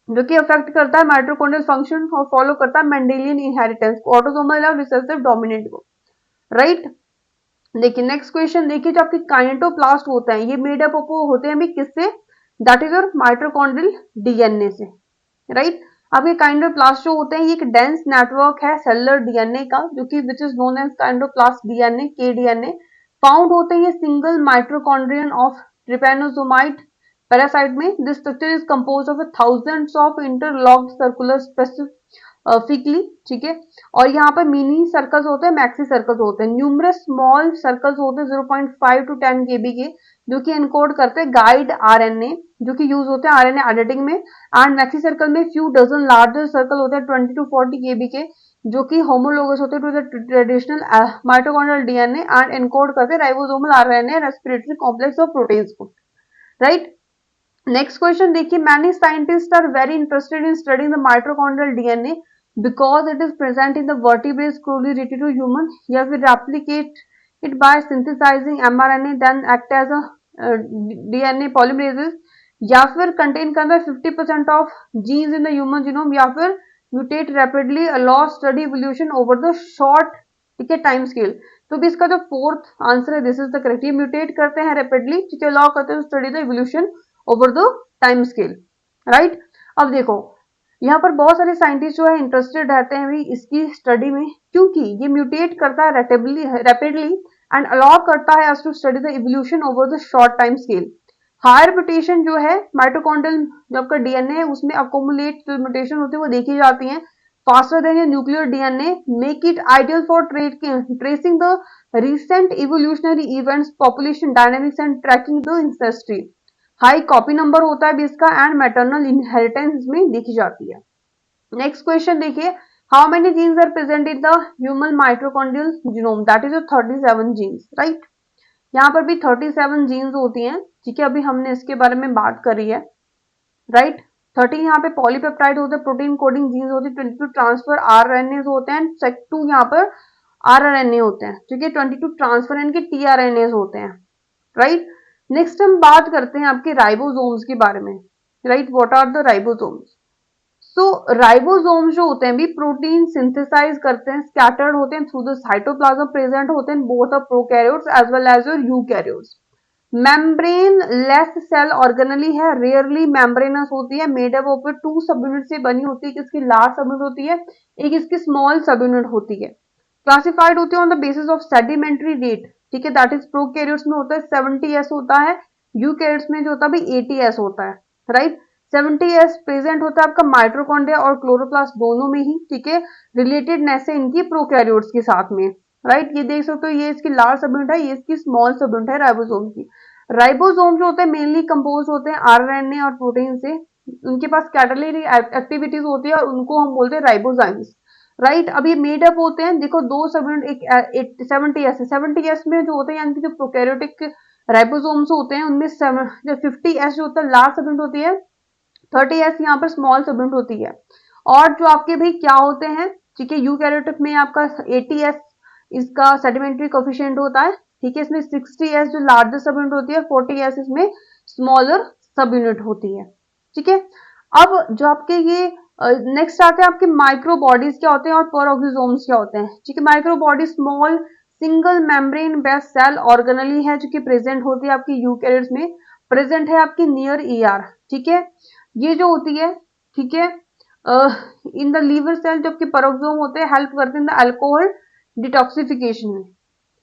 जो कि अफेक्ट करता है माइटोकॉन्ड्रियल फंक्शन और फॉलो करता है मेंडेलियन इनहेरिटेंस को, ऑटोसोमल या रिसेसिव डोमिनेंट को। राइट, देखिए नेक्स्ट क्वेश्चन देखिए, जो आपके काइनेटोप्लास्ट होते हैं ये मेड अप होते हैं भी किससे, that is your mitochondrial DNA से। राइट, अब ये काइनेटोप्लास्ट जो होते हैं ये एक डेंस नेटवर्क है सेलुलर डीएनए का, जो कि which is known as kinetoplast DNA, kDNA. Found होते हैं ये single mitochondrion of trypanosomatid parasite में। This structure is compose of thousands of interlocked circular specifically, ठीक है, और यहाँ पर मिनी सर्कल्स होते हैं, मैक्सी सर्कल्स होते हैं, न्यूमरस स्मॉल सर्कल्स होते हैं 0.5 to 10 kb के, जो कि एनकोड करते हैं गाइड आरएनए, जो कि यूज होते हैं आरएनए एडिटिंग में। एंड मैक्सी सर्कल में फ्यू डजन लार्जर सर्कल होते हैं 20 to 40 kb के, जो कि होमोलोगस होते हैं to the traditional mitochondrial DNA and encode करते हैं ribosomal RNA respiratory complex of proteins को। राइट, नेक्स्ट क्वेश्चन देखिए, many scientist are very interested in studying the mitochondrial DNA because it is present in the vertebrates closely related to human, या फिर replicate it by synthesizing mRNA then act as a DNA polymerases, या फिर contain करता है 50% of genes in the human genome, या फिर mutate rapidly allow study evolution over the short, ठीक है, टाइम स्केल। तो भी इसका जो फोर्थ आंसर है दिस इज द करेक्ट, ये म्यूटेट करते हैं रैपिडली, ठीक है, अलाउ करते हैं study the evolution over the time scale. Right, अब देखो यहाँ पर बहुत सारे साइंटिस्ट जो है इंटरेस्टेड रहते हैं भी इसकी स्टडी में, क्योंकि ये म्यूटेट करता है रैपिडली एंड अलाउ करता है to study the evolution over the short time scale. Higher mutation जो है माइटोकॉन्ड्रियल जो आपका डीएनए है उसमें अकोमुलेट जो म्यूटेशन होती है वो देखी जाती है faster than your nuclear DNA, make it ideal for tracing the recent evolutionary events, population dynamics and tracking the ancestry. High copy number होता है भी इसका एंड मैटरनल इनहेरिटेंस में देखी जाती है। नेक्स्ट क्वेश्चन देखिए, how many genes are present in the human mitochondrial genome, that is 37 genes. Right, यहाँ पर भी 37 जीन्स होती हैं, ठीक है, अभी हमने इसके बारे में बात करी है। राइट, 13 यहाँ पे पॉलीपेप्टाइड होते हैं, प्रोटीन कोडिंग जीन्स होती है, 22 ट्रांसफर आरएनए होते हैं, 2 यहाँ पर आरआरएनए होते हैं, ठीक है, 22 ट्रांसफर इनके टीआरएनए होते हैं। राइट, नेक्स्ट हम बात करते हैं आपके राइबोसोम्स के बारे में। Right, what are the ribosomes. So ribosome जो होते हैं भी प्रोटीन सिंथेसाइज करते हैं, स्कैटर्ड होते हैं थ्रू द साइटोप्लाज्म, प्रेजेंट होते हैं both of prokaryotes as well as your eukaryotes. Membrane less cell organelle है, रेयरली मेम्ब्रेनस होती है, made up of two subunit से बनी होती है, किसकी लार्ज सब यूनिट होती है, एक इसकी स्मॉल सब यूनिट होती है। क्लासिफाइड होती है on the basis of sedimentary rate, ठीक है, दैट इज प्रोकैरियोट्स में होता है 70s होता है, यूकैरियोट्स में जो होता है 80s होता है, राइट। 70s प्रेजेंट होता है आपका माइटोकॉन्ड्रिया और क्लोरोप्लास्ट दोनों में ही, ठीक है, रिलेटेडनेस है इनकी प्रोकैरियोट्स के साथ में, राइट। ये देख सकते हो, ये इसकी लार्ज सब यूनिट है, ये इसकी स्मॉल सब यूनिट है राइबोसोम की। राइबोसोम जो होते हैं मेनली कंपोज होते हैं आरएनए और प्रोटीन से, उनके पास कैटालिटिक एक्टिविटीज होती है और उनको हम बोलते हैं राइबोजाइम्स, राइट। अब ये मेड अप होते हैं, देखो दो सब यूनिट, एक 70s है, 70s में जो होते हैं यानी कि जो प्रोकैरियोटिक राइबोसोम्स होते हैं उनमें जो 50s जो होता है लार्ज सब यूनिट होती है, 30s यहाँ पर स्मॉल सब यूनिट होती है। और जो आपके भाई क्या होते हैं, ठीक है, यूकैरियोटिक में आपका 80s इसका सेडिमेंट्री कोफिशिएंट होता है, ठीक है, इसमें 60s जो लार्जेस्ट सब यूनिट होती है, 40s इसमें स्मॉलर सब यूनिट होती है, ठीक है। अब जो आपके ये नेक्स्ट आते हैं आपके माइक्रो बॉडीज क्या होते हैं और पेरोक्सिसोम्स क्या होते हैं, ठीक है। Micro body small single membrane based cell organelle है जो कि प्रेजेंट होती है आपकी यूकैरियोट्स में, प्रेजेंट है आपकी नियर ईआर, ठीक है। ये जो होती है, ठीक है, इन द लीवर सेल जबकि पेरोक्सोम होते हैं हेल्प करते हैं द अल्कोहल डिटॉक्सिफिकेशन में,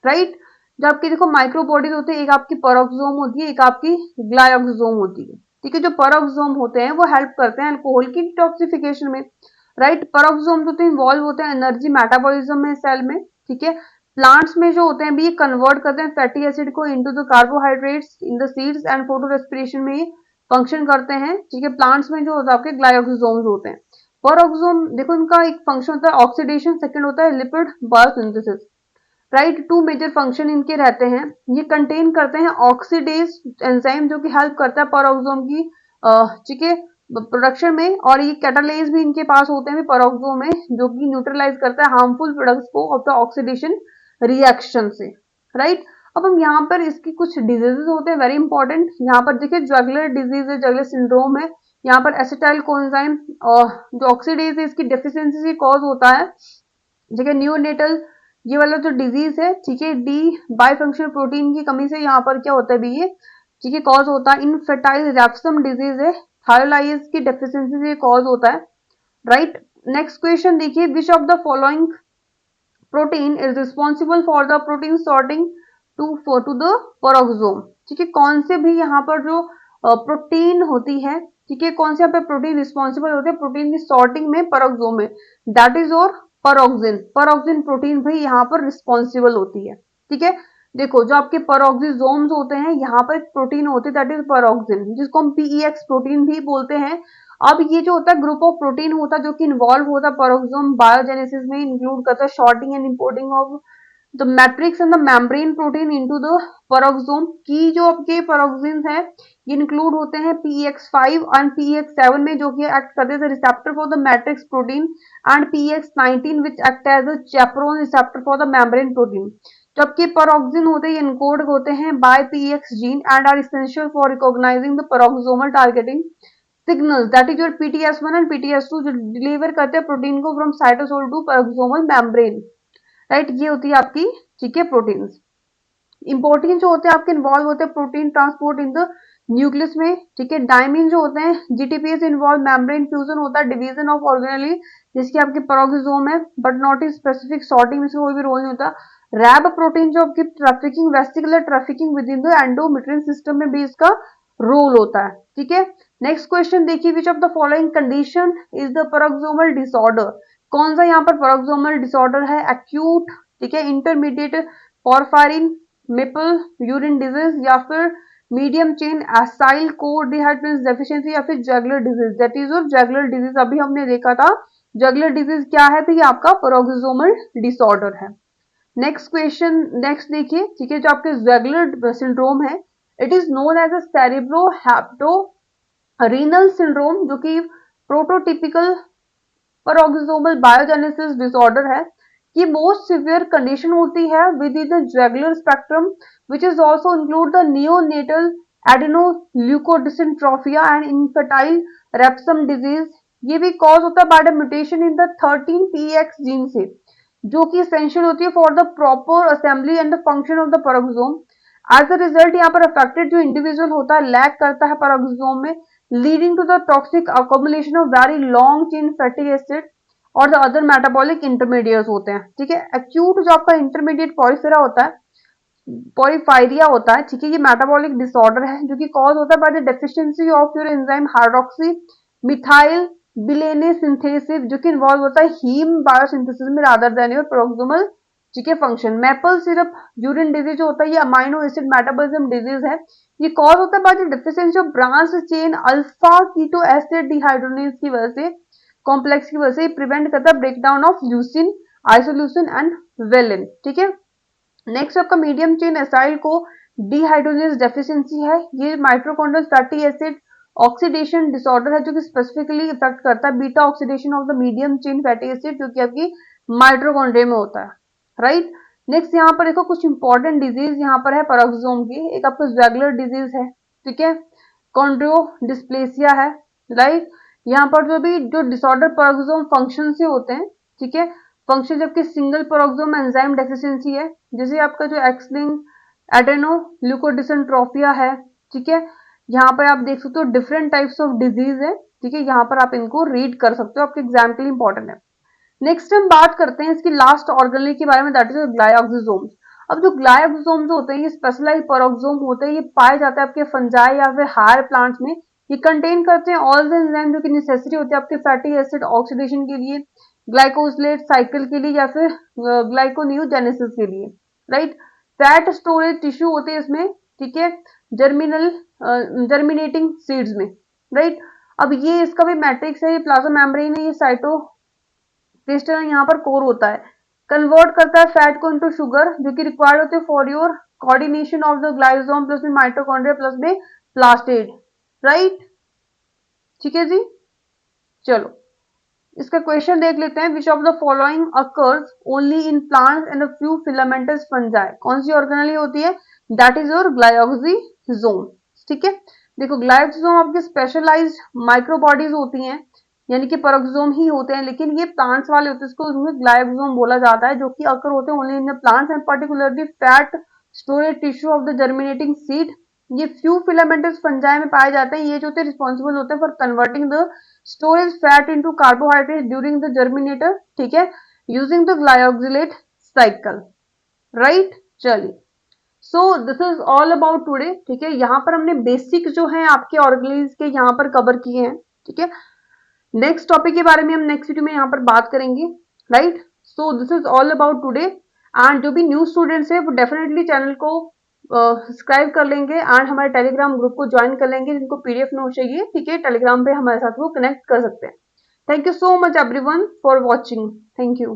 राइट। जब आपकी देखो माइक्रो बॉडीज होती है, एक आपकी पेरोक्सोम होती है, एक आपकी ग्लाइकोसोम होती है, ठीक है। जो पेरोक्सोम होते हैं वो हेल्प करते हैं अल्कोहल की डिटॉक्सिफिकेशन में, राइट। पेरोक्सोम जो इन्वॉल्व होते हैं एनर्जी मेटाबॉलिज्म में सेल में, ठीक है। प्लांट्स में जो होते हैं भी ये कन्वर्ट करते हैं फैटी एसिड को into the carbohydrates in the seeds and photo respiration में ये फंक्शन करते हैं, ठीक है। प्लांट्स में जो होता है आपके ग्लाइकोसोम्स होते हैं। पेरोक्सोम देखो इनका एक फंक्शन होता है ऑक्सीडेशन, सेकंड होता है lipid biosynthesis, right. Two major function इनके रहते हैं। ये कंटेन करते हैं ऑक्सीडेज एंजाइम जो कि हेल्प करता है पेरोक्सोम की, ठीक है, प्रोडक्शन में, और ये कैटालेज भी इनके पास होते हैं पेरोक्सोम में जो कि न्यूट्रलाइज करता है हार्मफुल प्रोडक्ट्स को ऑफ द ऑक्सीडेशन रिएक्शन से, राइट। अब हम यहाँ पर इसकी कुछ डिजीजेस होते हैं वेरी इंपॉर्टेंट, यहाँ पर देखिए जगलर डिजीज है, जगलर सिंड्रोम है, यहाँ पर एसिटाइल कोएंजाइम और जो ऑक्सीडेज है इसकी डेफिशिएंसी से कॉज होता है, ठीक है। न्यूनेटल ये वाला जो डिजीज है, ठीक है, डी बाइफंक्शनल प्रोटीन की कमी से यहाँ पर क्या होता है भी ये, ठीक है, कॉज होता है। इनफर्टाइल रेप्सम डिजीज है, थायोलाइज की डेफिशिएंसी से कॉज होता है, राइट। नेक्स्ट क्वेश्चन देखिए, which of the following protein is responsible for the protein sorting to the peroxisome, ठीक है। कौन से भी यहाँ पर जो प्रोटीन होती है, ठीक है, कौन से यहाँ पे प्रोटीन रिस्पॉन्सिबल होते हैं प्रोटीन की सॉर्टिंग में पेरोक्सोम में, दैट इज और पेरोक्सिन, पेरोक्सिन प्रोटीन भी यहाँ पर रिस्पॉन्सिबल होती है, ठीक है। देखो जो आपके पेरोक्सिसोम्स होते हैं यहाँ पर प्रोटीन होती है दैट इज पेरोक्सिन, जिसको हम पीईएक्स प्रोटीन भी बोलते हैं। अब ये जो होता है ग्रुप ऑफ प्रोटीन होता है जो कि इन्वॉल्व होता है पेरोक्सोम बायोजेनेसिस में, इंक्लूड करता है sorting and importing of the matrix and the membrane protein into the peroxisome की। जो आपके पेरोक्सिन है ये इंक्लूड होते हैं PX5 एंड PX7 में जो कि एक्ट करते हैं receptor for the matrix protein, and PX19 which act as a chaperone receptor for the membrane protein. जबकि पेरोक्सिन होते हैं इनकोड होते हैं by PX gene and are essential for recognizing the peroxisomal targeting signals that is your PTS1 and PTS2 जो deliver करते हैं protein को from cytosol to peroxisomal membrane, right. ये होती है आपकी, ठीक है, प्रोटीन्स। इंपोर्टेंट जो होते हैं आपके इन्वॉल्व होते हैं protein transport in the nucleus में, ठीक है। डायमीन जो होते हैं जीटीपीएस इन्वॉल्व मेम्ब्रेन फ्यूजन होता है डिवीजन ऑफ ऑर्गेनेली जिसकी आपके पेरोक्सोम है but not in specific sorting में कोई भी रोल नहीं होता। रैब प्रोटीन जो आपकी trafficking vesicular trafficking within the endomembrane system में भी इसका रोल होता है, ठीक है। नेक्स्ट क्वेश्चन देखिए, which of the following condition is the peroxisomal disorder, कौन सा यहाँ पर पेरोक्सोमल डिसऑर्डर है, एक्यूट, ठीक है, intermediate porphyrin maple urine disease या फिर मीडियम चेन एसाइल कोडिहाइड्रेट डेफिशिएंसी या फिर जगलर डिजीज, दैट इज और जगलर डिजीज अभी हमने देखा था। जगलर डिजीज क्या है, तो ये आपका पेरोक्सोमल डिसऑर्डर है। नेक्स्ट क्वेश्चन, नेक्स्ट देखिए, ठीक है, जो आपके जगलर सिंड्रोम है it is known as a cerebrohepatorenal syndrome जो कि प्रोटोटिपिकल पेरोक्सोमल बायोजेनेसिस डिसऑर्डर है। ये मोस्ट सिवियर कंडीशन होती है within the Zellweger spectrum which is also include the neonatal adrenoleukodystrophy and infantile Refsum disease, ये भी cause होता है by the mutation in the 13px gene से, जो कि एसेंशियल होती है for the proper assembly and the function of the peroxisome. As a result यहाँ पर अफेक्टेड जो इंडिविजुअल होता है लैक करता है पेरोक्सोम में, leading to the toxic accumulation of very long chain fatty acid और द अदर मेटाबॉलिक इंटरमीडिएट्स होते हैं। ठीक है, एक्यूट जो आपका इंटरमीडिएट पॉरीफेरा होता है, पॉरीफायरिया होता है, ठीक है, ये मेटाबॉलिक डिसऑर्डर है जो कि कॉज होता है by the deficiency of your enzyme hydroxymethylbilane synthesis, जो कि इन्वॉल्व होता है हीम बायोसिंथेसिस में रादर देन योर पेरोक्सोमल, ठीक है, function. Maple syrup urine disease जो होता है ये अमाइनो एसिड मेटाबॉलिज्म डिजीज है। ये कॉज होता है by the deficiency of branch chain alpha keto acid dehydrogenase की वजह से, कॉम्प्लेक्स की वजह से प्रिवेंट करता है breakdown of leucine, isoleucine and valine. ठीक है, नेक्स्ट आपका मीडियम चेन एसाइल को डिहाइड्रोजिनेज डेफिशिएंसी है। ये mitochondrial fatty acid oxidation disorder है जो कि स्पेसिफिकली इफेक्ट करता है beta oxidation of the medium chain fatty acid, जो कि आपकी माइटोकॉन्ड्रिया में होता है, राइट। नेक्स्ट यहाँ पर देखो कुछ इंपॉर्टेंट डिजीज यहाँ पर है पेरोक्सोम की। एक आपका रेगुलर डिजीज है, ठीक है, कॉन्ड्रियो डिस्प्लेसिया है, राइट। यहाँ पर जो डिसऑर्डर पेरोक्सोम फंक्शन से होते हैं, ठीक है, फंक्शन जबकि सिंगल पेरोक्सोम एंजाइम डेफिशिएंसी है, जैसे आपका जो एक्स-लिंक्ड एडेनोल्यूकोडिस्ट्रोफिया है, ठीक है। यहाँ पर आप देख सकते हो डिफरेंट टाइप्स ऑफ डिजीज है, ठीक है, यहाँ पर आप इनको रीड कर सकते हो, आपके एग्जाम के लिए इंपॉर्टेंट है। नेक्स्ट हम बात करते हैं इसकी लास्ट ऑर्गेनेल के बारे में, दैट इज ग्लायोक्सिसोम्स। अब जो ग्लायोक्सिसोम्स होते हैं ये स्पेशलाइज्ड पेरोक्सोम होते हैं, ये पाए जाते हैं आपके फंजाई या फिर हायर प्लांट्स में। ये कंटेन करते हैं ऑल द एंजाइम जो कि नेसेसरी होते हैं आपके फैटी एसिड ऑक्सीडेशन के लिए, ग्लाइकोसिलेट साइकिल के लिए या फिर ग्लाइकोनियोजेनेसिस के लिए, राइट। फैट स्टोरेज टिश्यू होते हैं इसमें, ठीक है, जर्मिनेटिंग सीड्स में, राइट। अब ये इसका भी मैट्रिक्स है, ये प्लाज्मा मेम्ब्रेन है, ये साइटो क्रिस्टल यहाँ पर कोर होता है, कन्वर्ट करता है फैट को इनटू शुगर जो कि रिक्वायर्ड होते हैं for your coordination of the glyoxysome plus में माइटोकॉन्ड्रिया प्लस में प्लास्टिड, राइट। ठीक है जी, चलो इसका क्वेश्चन देख लेते हैं। Which of the following occurs only in plants and a few filamentous fungi. कौन सी ऑर्गेनेल होती है, दैट इज योर ग्लायोक्सिसोम। ठीक है, देखो ग्लायोक्सिसोम आपके स्पेशलाइज्ड माइक्रोबॉडीज होती हैं, यानी कि पेरोक्सोम ही होते हैं, लेकिन ये प्लांट्स वाले होते हैं, इसको उनमें ग्लायोक्सिसोम बोला जाता है, जो कि अकर होते हैं only in the plants and particularly fat storage tissue of the germinating seed. ये फ्यू फिलामेंटस फंजाई में पाए जाते हैं, ये जो होते हैं रिस्पॉन्सिबल होते हैं for converting the storage fat into carbohydrate during the germination, ठीक है, using the glyoxylate cycle, right. चलिए, so this is all about today, ठीक है। यहाँ पर हमने बेसिक जो है आपके ऑर्गेनेल्स के यहाँ पर कवर किए हैं, ठीक है। नेक्स्ट टॉपिक के बारे में हम नेक्स्ट वीडियो में यहाँ पर बात करेंगे, right. So this is all about today, and जो भी न्यू स्टूडेंट्स है वो डेफिनेटली चैनल को सब्सक्राइब कर लेंगे एंड हमारे टेलीग्राम ग्रुप को ज्वाइन कर लेंगे, जिनको पीडीएफ नोट चाहिए, ठीक है, टेलीग्राम पे हमारे साथ वो कनेक्ट कर सकते हैं। Thank you so much everyone for watching, thank you.